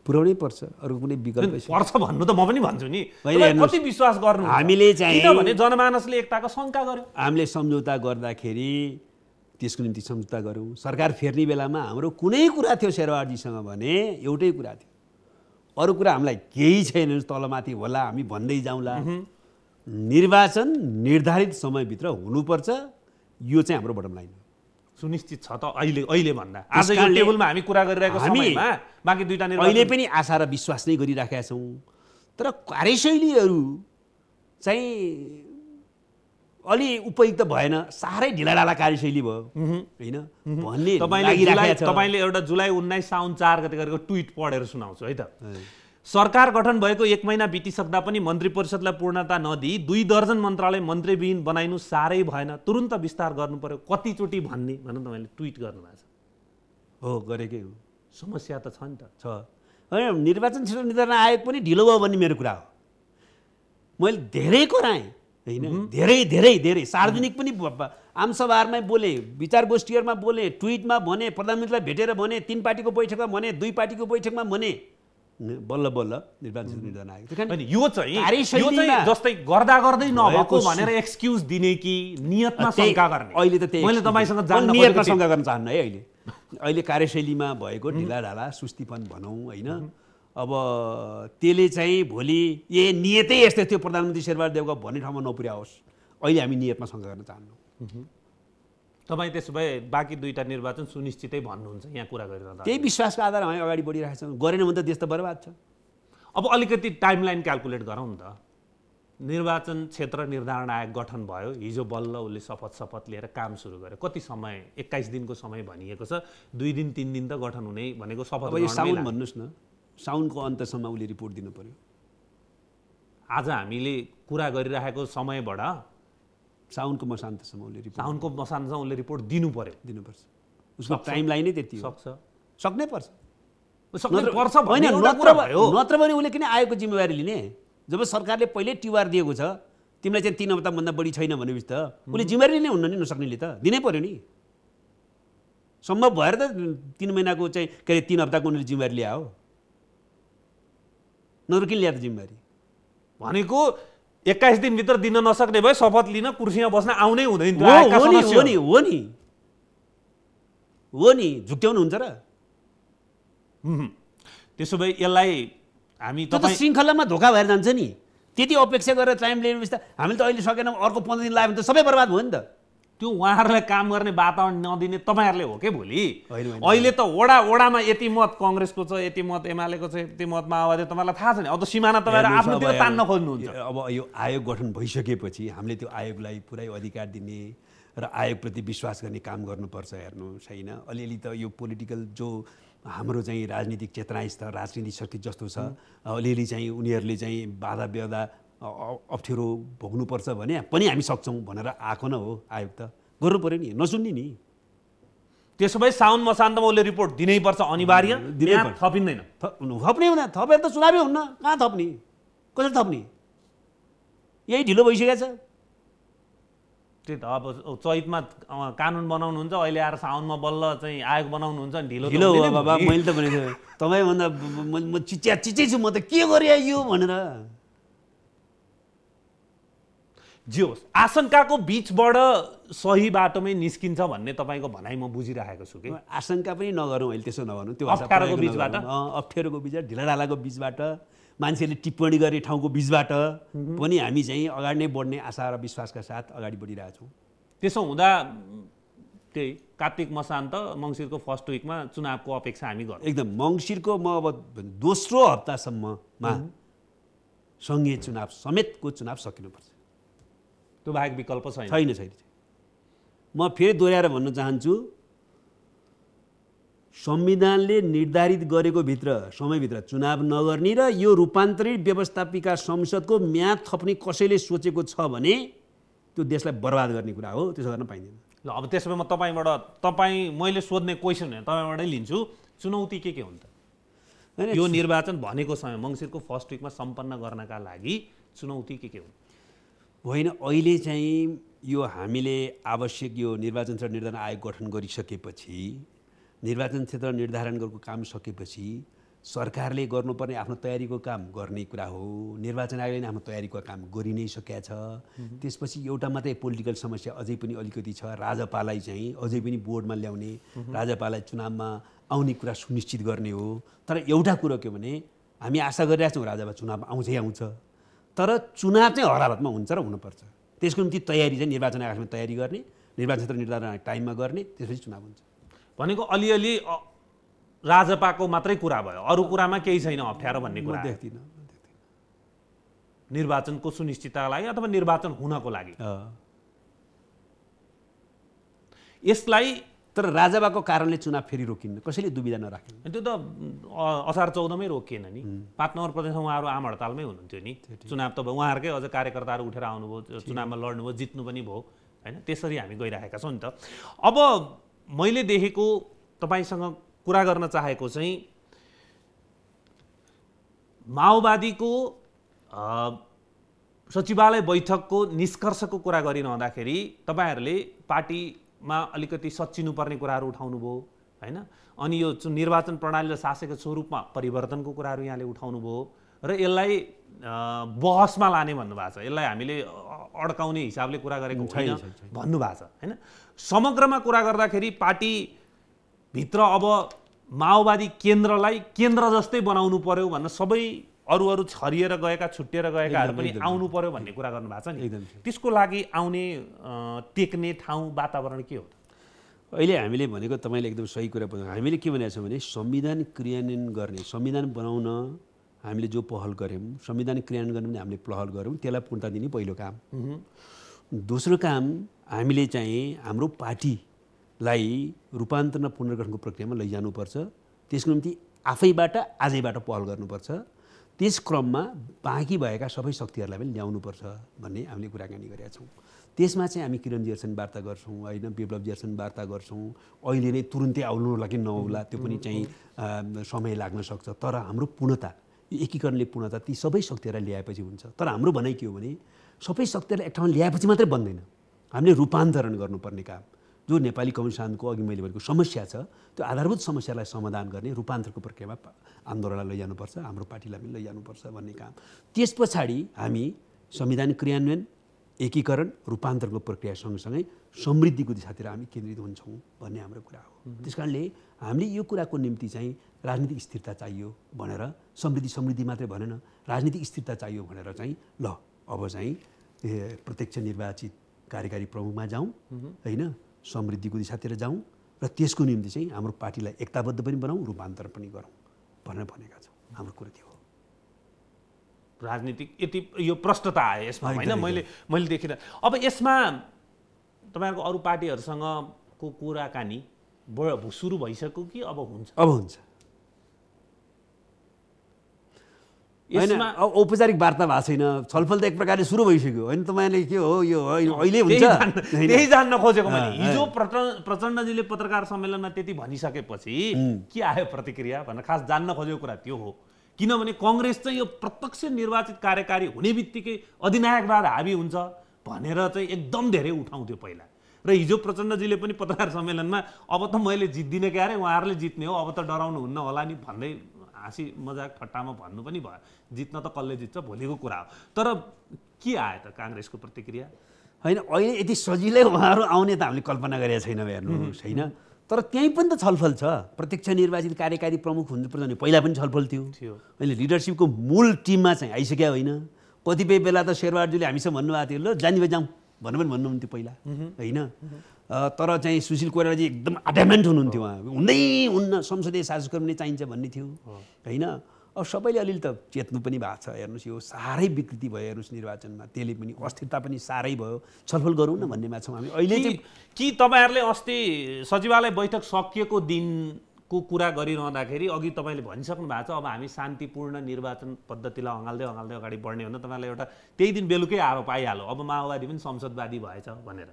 पुर्याउनै पर्छ, अरू कुनै विकल्प पर्छ भन्नु त म पनि भन्छु नि। कति विश्वास गर्नु? हामीले चाहिँ किनभने जनमानसले एकताको शङ्का गर्यो। हामीले सम्झौता गर्दाखेरि त्यसको निम्ति सम्झौता गऱ्यौँ। सरकार फेर्ने बेलामा हाम्रो कुनै कुरा थियो शेरबहादुरजीसँग भने एउटै कुरा थियो, अरू कुरा हामीलाई केही छैन, तलमाथि होला हामी भन्दै जाउँला। निर्वाचन निर्धारित समयभित्र हुनुपर्छ, यो चाहिँ हाम्रो बटम लाइन हो। सुनिश्चित छ त अहिले भन्दा आज यो टेबलमा हामी कुरा गरिरहेको समयमा बाँकी दुईटा निर्वाचन अहिले पनि आशा र विश्वास नै गरिराखेका छौँ। तर कार्यशैलीहरू चाहिँ अलि उपयुक्त भएन, साह्रै ढिलाढाला कार्यशैली भयो होइन भन्ने तपाईँले एउटा जुलाई 19 साउन 4 गते गरेको ट्विट पढेर सुनाउँछु है त। सरकार गठन भएको 1 महिना बितिसक्दा पनि मन्त्री परिषदलाई पूर्णता नदिई 2 दर्जन मन्त्रालय मन्त्रीविहीन बनाइनु साह्रै भएन, तुरुन्त विस्तार गर्नु पर्यो, कतिचोटि भन्ने भनेर तपाईँले ट्विट गर्नुभएको छ। हो, गरेकै हो। समस्या त छ नि त। छ होइन, निर्वाचन क्षेत्र निर्धारण आयोग पनि ढिलो भयो भन्ने मेरो कुरा हो। मैले धेरै कराएँ होइन, धेरै धेरै धेरै सार्वजनिक पनि आमसभाहरूमै बोले, विचार गोष्ठीहरूमा बोले, ट्विटमा भने, प्रधानमन्त्रीलाई भेटेर भने, 3 पार्टीको बैठकमा भने, 2 पार्टीको बैठकमा भने, बल्ल बल्ल निर्वाचन निर्धारण आयोग। यो चाहिँ जस्तै गर्दा गर्दै नभएको भनेर एक्सक्युज दिने कि नियतमा शङ्का गर्ने? अहिले त मैले तपाईँसँग जान्न नियतमा शङ्का गर्न चाहन्न है। अहिले कार्यशैलीमा भएको ढिलाढाला सुस्तीपन भनौँ होइन, अब त्यसले चाहिँ भोलि नियतै यस्तै थियो प्रधानमन्त्री शेरबहादुर देउवा भन्ने ठाउँमा नपुर्याओस्। अहिले हामी नियतमा शङ्का गर्न चाहन्नौँ। तपाईँ त्यसो भए बाँकी दुईटा निर्वाचन सुनिश्चितै भन्नुहुन्छ यहाँ कुरा गरिरहँदा? त्यही विश्वासको आधारमा हामी अगाडि बढिरहेका छौँ। गरेन भने त देश त बर्बाद छ। अब अलिकति टाइमलाइन क्याल्कुलेट गरौँ नि त। निर्वाचन क्षेत्र निर्धारण आयोग गठन भयो, हिजो बल्ल उसले शपथ लिएर काम सुरु गर्यो। कति समय? 21 दिनको समय भनिएको छ। 2 दिन 3 दिन त गठन हुने भनेको शपथ ग्रहणमै। साउन भन्नुहोस् न, साउनको अन्तसम्म उसले रिपोर्ट दिनु पर्यो। आज हामीले कुरा गरिरहेको समयबाट साउनको मसान्तसम्म उसले रिपोर्ट दिनुपर्छ। उसको टाइमलाइन नै त्यति हो। सक्नै पर्छ। नत्र भने उसले किन आयोगको जिम्मेवारी लिने? जब सरकारले पहिल्यै टिवार दिएको छ तिमीलाई चाहिँ 3 हप्ताभन्दा बढी छैन भनेपछि त उसले जिम्मेवारी लिनै हुन्न नि, नसक्नेले त दिनै पर्यो नि। सम्भव भएर त 3 महिनाको चाहिँ के अरे 3 हप्ताको उनीहरूले जिम्मेवारी ल्यायो, नत्र किन ल्यायो त जिम्मेवारी? भनेको 21 दिनभित्र दिन नसक्ने भए शपथ लिन कुर्सीमा बस्न आउनै हुँदैन। हो नि, झुक्ट्याउनुहुन्छ र? त्यसो भए यसलाई हामी श्रृङ्खलामा धोका भएर जान्छ नि। त्यति अपेक्षा गरेर टाइम लिएपछि त हामीले त अहिले सकेनौँ, अर्को 15 दिन लाग्यो भने त सबै बर्बाद भयो नि त। त्यो उहाँहरूलाई काम गर्ने वातावरण नदिने तपाईँहरूले हो के भोलि? अहिले त वडामा यति मत कङ्ग्रेसको छ, यति मत एमालेको छ, यति मत माओवादी, तपाईँलाई थाहा छ नि। अब त सिमाना तपाईँहरू आफ्नोतिर तान्न खोज्नुहुन्छ। अब यो आयोग गठन भइसकेपछि हामीले त्यो आयोगलाई पुरै अधिकार दिने र आयोगप्रति विश्वास गर्ने काम गर्नुपर्छ। हेर्नुहोस् होइन, अलिअलि त यो पोलिटिकल जो हाम्रो चाहिँ राजनीतिक चेतना स्तर, राजनीतिक शक्ति जस्तो छ, अलिअलि चाहिँ उनीहरूले चाहिँ बाधा व्यवधा अप्ठ्यारो भोग्नुपर्छ भने पनि हामी सक्छौँ भनेर आएको न हो। आयोग त गर्नु पऱ्यो नि, नसुन्ने नि। त्यसो भए साउन मसान्तमा उसले रिपोर्ट दिनैपर्छ, अनिवार्य, थपिँदैन। थप्ने हुँदैन, थपेर त चुनावै हुन्न, कहाँ थप्ने, कसरी थप्ने? यही ढिलो भइसकेको छ। त्यही त अब चैतमा कानुन बनाउनुहुन्छ, अहिले आएर साउनमा बल्ल चाहिँ आयोग बनाउनुहुन्छ, ढिलो हो बाबा। मैले त भनेको थिएँ तपाईँभन्दा म चिचै छु, म त के गरेँ यो भनेर। जे होस्, आशंकाको बीचबाट सही बाटोमै निस्किन्छ भन्ने तपाईँको भनाइ म बुझिरहेको छु कि। आशंका पनि नगरौँ, अहिले त्यसो नभनौँ। त्यो अप्ठ्यारोको बीचबाट, ढिलाढालाको बीचबाट, मान्छेले टिप्पणी गर्ने ठाउँको बीचबाट पनि हामी चाहिँ अगाडि नै बढ्ने आशा र विश्वासका साथ अगाडि बढिरहेछौँ। त्यसो हुँदा त्यही कार्तिक मसान्त मङ्सिरको फर्स्ट विकमा चुनावको अपेक्षा हामी गर्छौँ। एकदम मङ्सिरको म अब दोस्रो हप्तासम्ममा सङ्घीय चुनाव समेतको चुनाव सकिनुपर्छ। त्यो बाहेक विकल्प छैन। म फेरि दोहोऱ्याएर भन्न चाहन्छु, संविधानले निर्धारित गरेको समयभित्र चुनाव नगर्ने र यो रूपान्तरित व्यवस्थापिका संसदको म्याद थप्ने कसैले सोचेको छ भने त्यो देशलाई बर्बाद गर्ने कुरा हो, त्यसो गर्न पाइँदैन। ल अब त्यसो भए म मैले सोध्ने क्वेसन तपाईँबाटै लिन्छु, चुनौती के हुन् त? यो निर्वाचन भनेको समय मङ्सिरको फर्स्ट विकमा सम्पन्न गर्नका लागि चुनौती के हुन्? होइन, अहिले चाहिँ यो हामीले आवश्यक यो निर्वाचन क्षेत्र निर्धारण आयोग गठन गरिसकेपछि, निर्वाचन क्षेत्र निर्धारण गरेको काम सकेपछि सरकारले गर्नुपर्ने आफ्नो तयारीको काम गर्ने कुरा हो। निर्वाचन आयोगले नै आफ्नो तयारीको काम गरि नै सकेको छ। त्यसपछि एउटा मात्रै पोलिटिकल समस्या अझै पनि अलिकति छ, राजपालाई चाहिँ अझै पनि बोर्डमा ल्याउने, राजपालाई चुनावमा आउने कुरा सुनिश्चित गर्ने हो। तर एउटा कुरो के भने हामी आशा गरिरहेका छौँ राजपा चुनाव आउँछ, तर चुनाव चाहिँ हर हालतमा हुन्छ र हुनुपर्छ। त्यसको निम्ति तयारी चाहिँ निर्वाचन आयोगमा तयारी गर्ने, निर्वाचन क्षेत्र निर्धारण टाइममा गर्ने, त्यसपछि चुनाव हुन्छ भनेको अलिअलि राजपाको मात्रै कुरा भयो, अरू कुरामा केही छैन अप्ठ्यारो भन्ने कुरा देख्दिनँ। निर्वाचनको सुनिश्चितताका लागि अथवा निर्वाचन हुनको लागि यसलाई तर राजपाको कारणले चुनाव फेरि रोकिन्न, कसैले दुविधा नराख्नु। त्यो त असार 14मै रोकिएन नि। 5 नम्बर प्रदेशमा उहाँहरू आम हडतालमै हुनुहुन्थ्यो नि। चुनाव त उहाँहरूकै अझ कार्यकर्ताहरू उठेर आउनुभयो, चुनावमा लड्नुभयो, जित्नु पनि भयो होइन। त्यसरी हामी गइरहेका छौँ नि त। अब मैले देखेको तपाईँसँग कुरा गर्न चाहेको चाहिँ माओवादीको सचिवालय बैठकको निष्कर्षको कुरा गरिरहँदाखेरि तपाईँहरूले पार्टीमा अलिकति सच्चिनुपर्ने कुराहरू उठाउनुभयो होइन। अनि यो निर्वाचन प्रणाली र शासकीय स्वरूपमा परिवर्तनको कुराहरू यहाँले उठाउनुभयो र यसलाई बहसमा लाने भन्नुभएको छ। यसलाई हामीले अड्काउने हिसाबले कुरा गरेको छैन भन्नुभएको छ होइन। समग्रमा कुरा गर्दाखेरि पार्टीभित्र अब माओवादी केन्द्रलाई केन्द्र जस्तै बनाउनु पर्यो भन्न सबै अरू छरिएर गएका छुट्टिएर गएकाहरू पनि आउनु पर्यो भन्ने कुरा गर्नुभएको छ नि। त्यसको लागि आउने टेक्ने ठाउँ वातावरण के हो त? अहिले हामीले भनेको तपाईँले एकदम सही कुरा बताउनु। हामीले के भनेको छौँ भने संविधान क्रियान्वयन गर्ने, संविधान बनाउन हामीले जो पहल गऱ्यौँ, संविधान क्रियान्वयन गर्ने हामीले पहल गऱ्यौँ, त्यसलाई पूर्णता दिने पहिलो काम। दोस्रो काम हामीले चाहिँ हाम्रो पार्टीलाई रूपान्तरण पुनर्गठनको प्रक्रियामा लैजानुपर्छ। त्यसको निम्ति आफैबाट आजैबाट पहल गर्नुपर्छ। त्यस क्रममा बाँकी भएका सबै शक्तिहरूलाई पनि ल्याउनुपर्छ भन्ने हामीले कुराकानी गरेका छौँ। त्यसमा चाहिँ हामी किरणजीहरूसँग वार्ता गर्छौँ होइन, विप्लवजीहरूसँग वार्ता गर्छौँ। अहिले नै तुरुन्तै आउनुलाई कि नआउला त्यो पनि चाहिँ समय लाग्न सक्छ। तर हाम्रो पूर्णता, यो एकीकरणले पूर्णता ती सबै शक्तिहरूलाई ल्याएपछि हुन्छ। तर हाम्रो भनाइ के हो भने सबै शक्तिहरूलाई एक ठाउँमा ल्याएपछि मात्रै बन्दैन, हामीले रूपान्तरण गर्नुपर्ने काम जो नेपाली कम्युनिस्ट आन्दोलनको अघि मैले भनेको समस्या छ, त्यो आधारभूत समस्यालाई समाधान गर्ने रूपान्तरको प्रक्रियामा आन्दोलनलाई लैजानुपर्छ, हाम्रो पार्टीलाई पनि लैजानुपर्छ भन्ने काम। त्यस पछाडि हामी संविधान क्रियान्वयन, एकीकरण, रूपान्तरको प्रक्रिया सँगसँगै समृद्धिको दिशातिर हामी केन्द्रित हुन्छौँ भन्ने हाम्रो कुरा हो। त्यस कारणले हामीले यो कुराको निम्ति चाहिँ राजनीतिक स्थिरता चाहियो भनेर, समृद्धि मात्रै भनेन, राजनीतिक स्थिरता चाहियो भनेर चाहिँ ल अब चाहिँ प्रत्यक्ष निर्वाचित कार्यकारी प्रमुखमा जाउँ होइन, समृद्धिको दिशातिर जाउँ र त्यसको निम्ति चाहिँ हाम्रो पार्टीलाई एकताबद्ध पनि बनाऊँ, रूपान्तरण पनि गरौँ भनेर भनेका छौँ। हाम्रो कुरो त्यो हो। राजनीतिक यति यो प्रष्टता आयो यसमा होइन, मैले देखिनँ। अब यसमा तपाईँहरूको अरू पार्टीहरूसँगको कुराकानी सुरु भइसक्यो कि अब हुन्छ? अब हुन्छ। यसमा औपचारिक वार्ता भएको छैन, छलफल त एक प्रकारले सुरु भइसक्यो होइन। तपाईँले के हो यो अहिले हुन्छ त्यही जान्न खोजेको मैले। हिजो प्रचण्डजीले पत्रकार सम्मेलनमा त्यति भनिसकेपछि के आयो प्रतिक्रिया भनेर खास जान्न खोजेको कुरा त्यो हो। किनभने कङ्ग्रेस चाहिँ यो प्रत्यक्ष निर्वाचित कार्यकारी हुने बित्तिकै अधिनायकवाद हाबी हुन्छ भनेर चाहिँ एकदम धेरै उठाउँथ्यो पहिला। र हिजो प्रचण्डजीले पनि पत्रकार सम्मेलनमा अब त मैले जित्दिनँ क्या अरे, उहाँहरूले जित्ने हो, अब त डराउनु हुन्न होला नि भन्दै हाँसी मजाक ठट्टामा भन्नु पनि भयो। जित्न त कसले जित्छ भोलिको कुरा हो। तर के आयो त काङ्ग्रेसको प्रतिक्रिया? होइन, अहिले यति सजिलै उहाँहरू आउने त हामीले कल्पना गरेका छैनौँ हेर्नुहोस् होइन। तर त्यहीँ पनि त छलफल छ। प्रत्यक्ष निर्वाचित कार्यकारी प्रमुख हुनुपर्छ भने पहिला पनि छलफल थियो। अहिले लिडरसिपको मूल टिममा चाहिँ आइसक्यो होइन। कतिपय बेला त शेरबहादुरले हामीसँग भन्नुभएको थियो ल जाने भए जाउँ भन्नु पनि भन्नुहुन्थ्यो पहिला होइन। तर चाहिँ सुशील कोइरालाजी एकदम एडमेन्ट हुनुहुन्थ्यो, उहाँ हुन्न, संसदीय शासनकर्मी नै चाहिन्छ भन्ने थियो होइन। अब सबैले अलिअलि त चेत्नु पनि भएको छ हेर्नुहोस्। यो साह्रै विकृति भयो हेर्नुहोस् निर्वाचनमा, त्यसले पनि अस्थिरता पनि साह्रै भयो। छलफल गरौँ न भन्नेमा छौँ हामी अहिले चाहिँ। कि तपाईँहरूले अस्ति सचिवालय बैठक सकिएको दिनको को कुरा गरिरहँदाखेरि अघि तपाईँले भनिसक्नु भएको छ अब हामी शान्तिपूर्ण निर्वाचन पद्धतिलाई अँगाल्दै अगाडि बढ्ने हो भने तपाईँलाई एउटा त्यही दिन बेलुकै आरोप आइहाल्यो अब माओवादी पनि संसदवादी भएछ भनेर।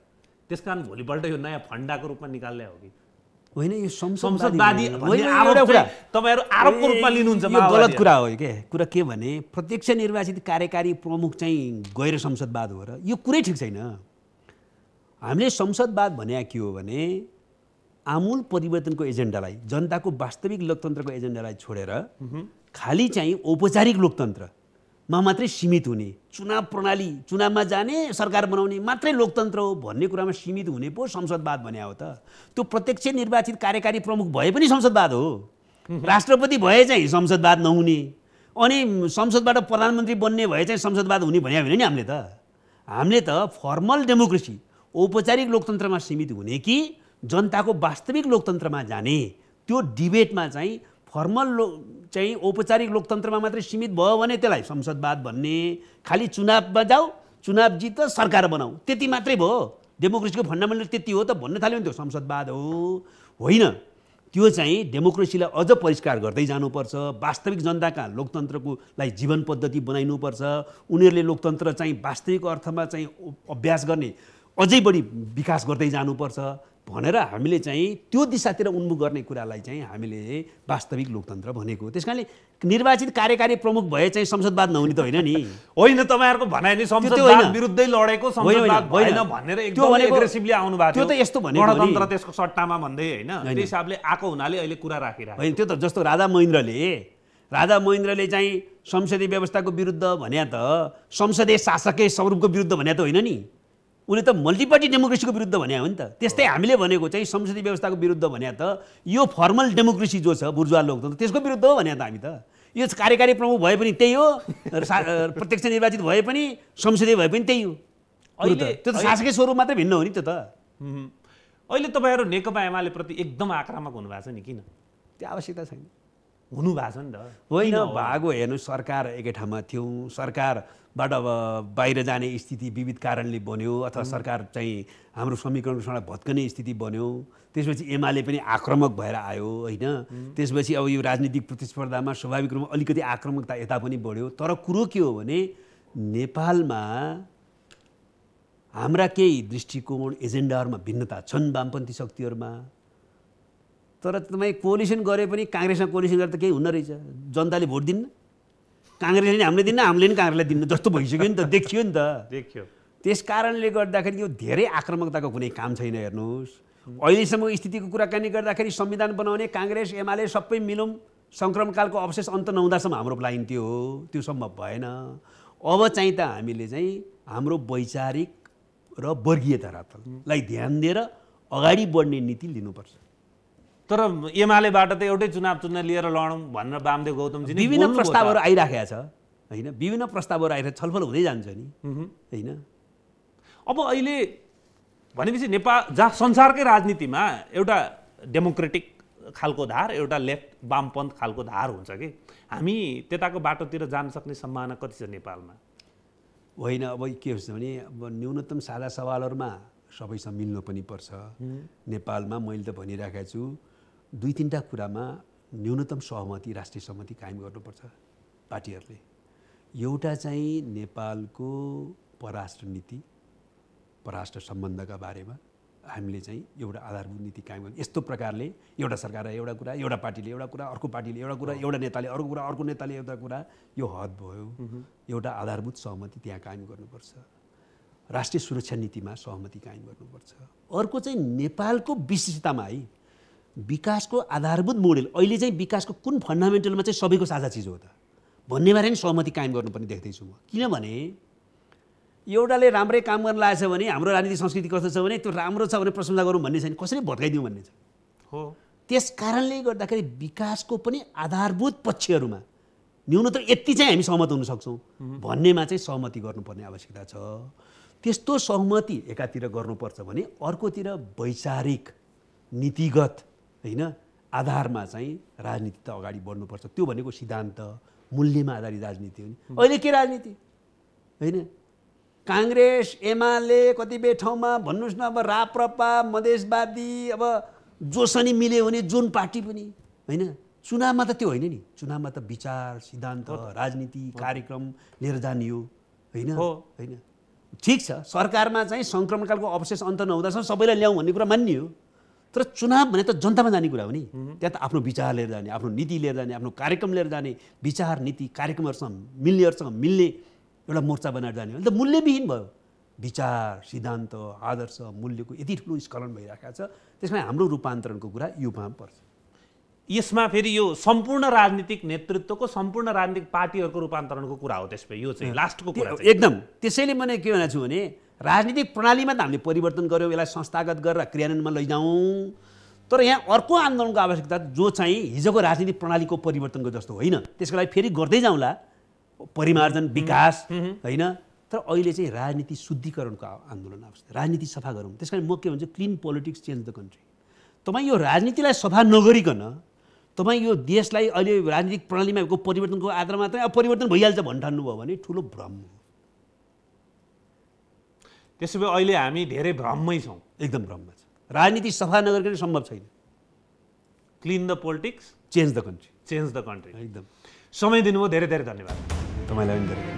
त्यसकारण भोलिपल्ट यो नयाँ फन्डाको रूपमा निकाल्ने हो कि होइन? यो संसदवादी तपाईँहरू आरोपको रूपमा लिनुहुन्छ? यो गलत कुरा हो। कुरा के भने प्रत्यक्ष निर्वाचित कार्यकारी प्रमुख चाहिँ गैर संसदवाद हो र यो कुरै ठिक छैन। हामीले संसदवाद भने के हो भने आमूल परिवर्तनको एजेन्डालाई, जनताको वास्तविक लोकतन्त्रको एजेन्डालाई छोडेर खालि चाहिँ औपचारिक लोकतन्त्रमा मात्रै सीमित हुने, चुनाव प्रणाली, चुनावमा जाने, सरकार बनाउने मात्रै लोकतन्त्र हो भन्ने कुरामा सीमित हुने पो संसदवाद भने हो त। त्यो प्रत्यक्ष निर्वाचित कार्यकारी प्रमुख भए पनि संसदवाद हो। राष्ट्रपति भए चाहिँ संसदवाद नहुने, अनि संसदबाट प्रधानमन्त्री बन्ने भए चाहिँ संसदवाद हुने भने होइन नि। हामीले त फर्मल डेमोक्रेसी, औपचारिक लोकतन्त्रमा सीमित हुने कि जनताको वास्तविक लोकतन्त्रमा जाने, त्यो डिबेटमा चाहिँ फर्मल चाहिँ औपचारिक लोकतन्त्रमा मात्रै सीमित भयो भने त्यसलाई संसदवाद भन्ने। खालि चुनावमा जाऊ, चुनाव जित, सरकार बनाऊ, त्यति मात्रै भयो। डेमोक्रेसीको फन्डामेन्टल त्यति हो त भन्ने थाल्यो भने त्यो संसदवाद हो। होइन, त्यो चाहिँ डेमोक्रेसीलाई अझ परिष्कार गर्दै जानुपर्छ। वास्तविक जनताका लोकतन्त्रको लागि जीवन पद्धति बनाइनुपर्छ। उनीहरूले लोकतन्त्र चाहिँ वास्तविक अर्थमा चाहिँ अभ्यास गर्ने, अझै बढी विकास गर्दै जानुपर्छ भनेर हामीले चाहिँ त्यो दिशातिर उन्मुख गर्ने कुरालाई चाहिँ हामीले वास्तविक लोकतन्त्र भनेको। त्यसकारणले निर्वाचित कार्यकारी प्रमुख भए चाहिँ संसदवाद नहुने त होइन नि। होइन, तपाईँहरूको भनाइ नि संसदवाद विरुद्धै लडेको संसदवाद भएन भनेर एकदमै एग्रेसिभली आउनु भएको थियो। त्यो त यस्तो भनेको गणतन्त्र त्यसको सट्टामा भन्दै होइन, त्यही हिसाबले आएको हुनाले अहिले कुरा राखिरहेको होइन। त्यो त जस्तो राजा महेन्द्रले चाहिँ संसदीय व्यवस्थाको विरुद्ध भने त संसदीय शासकीय स्वरूपको विरुद्ध भने त होइन नि, उनी त मल्टिपार्टी डेमोक्रेसीको विरुद्ध भने हो नि त। त्यस्तै हामीले भनेको चाहिँ संसदीय व्यवस्थाको विरुद्ध भने त यो फर्मल डेमोक्रेसी जो छ बुर्जुवा लोकतन्त्र त्यसको विरुद्ध हो भने त हामी त। यो कार्यकारी प्रमुख भए पनि त्यही हो, प्रत्यक्ष निर्वाचित भए पनि, संसदीय भए पनि त्यही हो। त्यो त शासकीय स्वरूप मात्रै भिन्न हो नि त्यो त। अहिले तपाईँहरू नेकपा एमाले प्रति एकदम आक्रामक हुनुभएको छ नि, किन? त्यो आवश्यकता छैन। हुनुभएको छ नि त। होइन, भागो हेर्नु, सरकार एकै ठाउँमा थियौँ, सरकारबाट बाहिर जाने स्थिति विविध कारणले बन्यो, अथवा सरकार चाहिँ हाम्रो समीकरणसँग भत्कने स्थिति बन्यो। त्यसपछि एमाले पनि आक्रामक भएर आयो होइन। त्यसपछि अब यो राजनीतिक प्रतिस्पर्धामा स्वाभाविक रूपमा अलिकति आक्रामकता यता पनि बढ्यो। तर कुरो के हो भने नेपालमा हाम्रा केही दृष्टिकोण, एजेन्डाहरूमा भिन्नता छन् वामपन्थी शक्तिहरूमा। तर तपाईँ कोलिसन गरे पनि काङ्ग्रेसमा कोलिसन गरेर त केही हुन्न रहेछ। जनताले भोट दिन्न, काङ्ग्रेसले नि हामीले दिन्न, हामीले नि काङ्ग्रेसलाई दिन्न जस्तो भइसक्यो नि त, देखियो नि त। त्यस कारणले गर्दाखेरि यो धेरै आक्रामकताको कुनै काम छैन। हेर्नुहोस्, अहिलेसम्म स्थितिको कुराकानी गर्दाखेरि संविधान बनाउने काङ्ग्रेस एमाले सबै मिलौँ, सङ्क्रमणकालको अवशेष अन्त नहुँदासम्म हाम्रो लाइन त्यो हो, त्यो सम्भव भएन। अब चाहिँ त हामीले चाहिँ हाम्रो वैचारिक र वर्गीय धरातललाई ध्यान दिएर अगाडि बढ्ने नीति लिनुपर्छ। तर एमालेबाट त एउटै चुनाव लिएर लडौँ भनेर वामदेव गौतमजी विभिन्न प्रस्तावहरू आइराखेका छ होइन, विभिन्न प्रस्तावहरू आइरहेको छलफल हुँदै जान्छ नि होइन। अब अहिले भनेपछि नेपाल जहाँ संसारकै राजनीतिमा एउटा डेमोक्रेटिक खालको धार, एउटा लेफ्ट वामपन्थ खालको धार हुन्छ कि हामी त्यताको बाटोतिर जान सक्ने सम्भावना कति छ नेपालमा? होइन, अब के हुन्छ भने अब न्यूनतम साझा सवालहरूमा सबैसँग मिल्नु पनि पर्छ। नेपालमा मैले त भनिराखेको छु, 2-3टा कुरामा न्यूनतम सहमति, राष्ट्रिय सहमति कायम गर्नुपर्छ पार्टीहरूले। एउटा चाहिँ नेपालको परराष्ट्र नीति, परराष्ट्र सम्बन्धका बारेमा हामीले चाहिँ एउटा आधारभूत नीति कायम गर्नु। यस्तो प्रकारले एउटा सरकारले एउटा कुरा, एउटा पार्टीले एउटा कुरा, अर्को पार्टीले एउटा कुरा, एउटा नेताले अर्को कुरा, अर्को नेताले एउटा कुरा, यो हद भयो। एउटा आधारभूत सहमति त्यहाँ कायम गर्नुपर्छ। राष्ट्रिय सुरक्षा नीतिमा सहमति कायम गर्नुपर्छ। अर्को चाहिँ नेपालको विशिष्टतामा है, विकासको आधारभूत मोडेल, अहिले चाहिँ विकासको कुन फन्डामेन्टलमा चाहिँ सबैको साझा चिज हो त भन्ने बारे नि सहमति कायम गर्नुपर्ने देख्दैछु म। किनभने एउटाले राम्रै काम गर्न लागेछ भने, हाम्रो राजनीतिक संस्कृति कस्तो छ भने त्यो राम्रो छ भने प्रशंसा गरौँ भन्ने छैन, कसरी भत्काइदिउँ भन्ने छ हो। त्यस कारणले गर्दाखेरि विकासको पनि आधारभूत पक्षहरूमा न्यूनतम यति चाहिँ हामी सहमत हुन सक्छौँ भन्नेमा चाहिँ सहमति गर्नुपर्ने आवश्यकता छ। त्यस्तो सहमति एकातिर गर्नुपर्छ भने अर्कोतिर वैचारिक नीतिगत होइन आधारमा चाहिँ राजनीति त अगाडि बढ्नुपर्छ। त्यो भनेको सिद्धान्त मूल्यमा आधारित राजनीति हो नि। अहिले के राजनीति होइन, काङ्ग्रेस एमाले कतिपय ठाउँमा भन्नुहोस् न, अब राप्रपा मधेसवादी, अब जोसनी मिल्यो भने जुन पार्टी पनि होइन चुनावमा त त्यो होइन नि चुनावमा त विचार सिद्धान्त राजनीति कार्यक्रम लिएर जाने हो होइन होइन ठिक छ सरकारमा चाहिँ सङ्क्रमणकालको अवशेष अन्त नहुँदासम्म सबैलाई ल्याउँ भन्ने कुरा मान्ने हो तर चुनाव भने त जनतामा जाने कुरा हो नि त्यहाँ त आफ्नो विचार लिएर जाने आफ्नो नीति लिएर जाने आफ्नो कार्यक्रम लिएर जाने विचार नीति कार्यक्रमहरूसँग मिल्ने एउटा मोर्चा बनाएर जाने हो नि त मूल्यविहीन भयो विचार सिद्धान्त आदर्श मूल्यको यति ठुलो स्खलन भइरहेको छ त्यसमा हाम्रो रूपान्तरणको कुरा युवामा पर्छ यसमा फेरि यो सम्पूर्ण राजनीतिक नेतृत्वको सम्पूर्ण राजनीतिक पार्टीहरूको रूपान्तरणको कुरा हो त्यसमा यो चाहिँ लास्टको कुरा एकदम त्यसैले मैले के भनेको छु भने राजनीतिक प्रणालीमा त हामीले परिवर्तन गर्यौँ यसलाई संस्थागत गरेर क्रियान्वयनमा लैजाउँ तर यहाँ अर्को आन्दोलनको आवश्यकता जो चाहिँ हिजोको राजनीतिक प्रणालीको परिवर्तनको जस्तो होइन त्यसको लागि फेरि गर्दै जाउँला परिमार्जन विकास होइन तर अहिले चाहिँ राजनीति शुद्धिकरणको आन्दोलन आवश्यक राजनीति सफा गरौँ त्यस कारण म के भन्छु clean politics change the country तपाईँ यो राजनीतिलाई सफा नगरिकन तपाईँ यो देशलाई अहिले राजनीतिक प्रणालीमा भएको परिवर्तनको आधारमा मात्रै अब परिवर्तन भइहाल्छ भन्ठान्नुभयो भने ठुलो भ्रम हो त्यसो भए अहिले हामी धेरै भ्रममै छौँ एकदम भ्रममा छ राजनीति सफा नगरिकन सम्भव छैन clean the politics change the country change the country एकदम समय दिनुभयो धेरै धेरै धन्यवाद तपाईँलाई पनि धेरै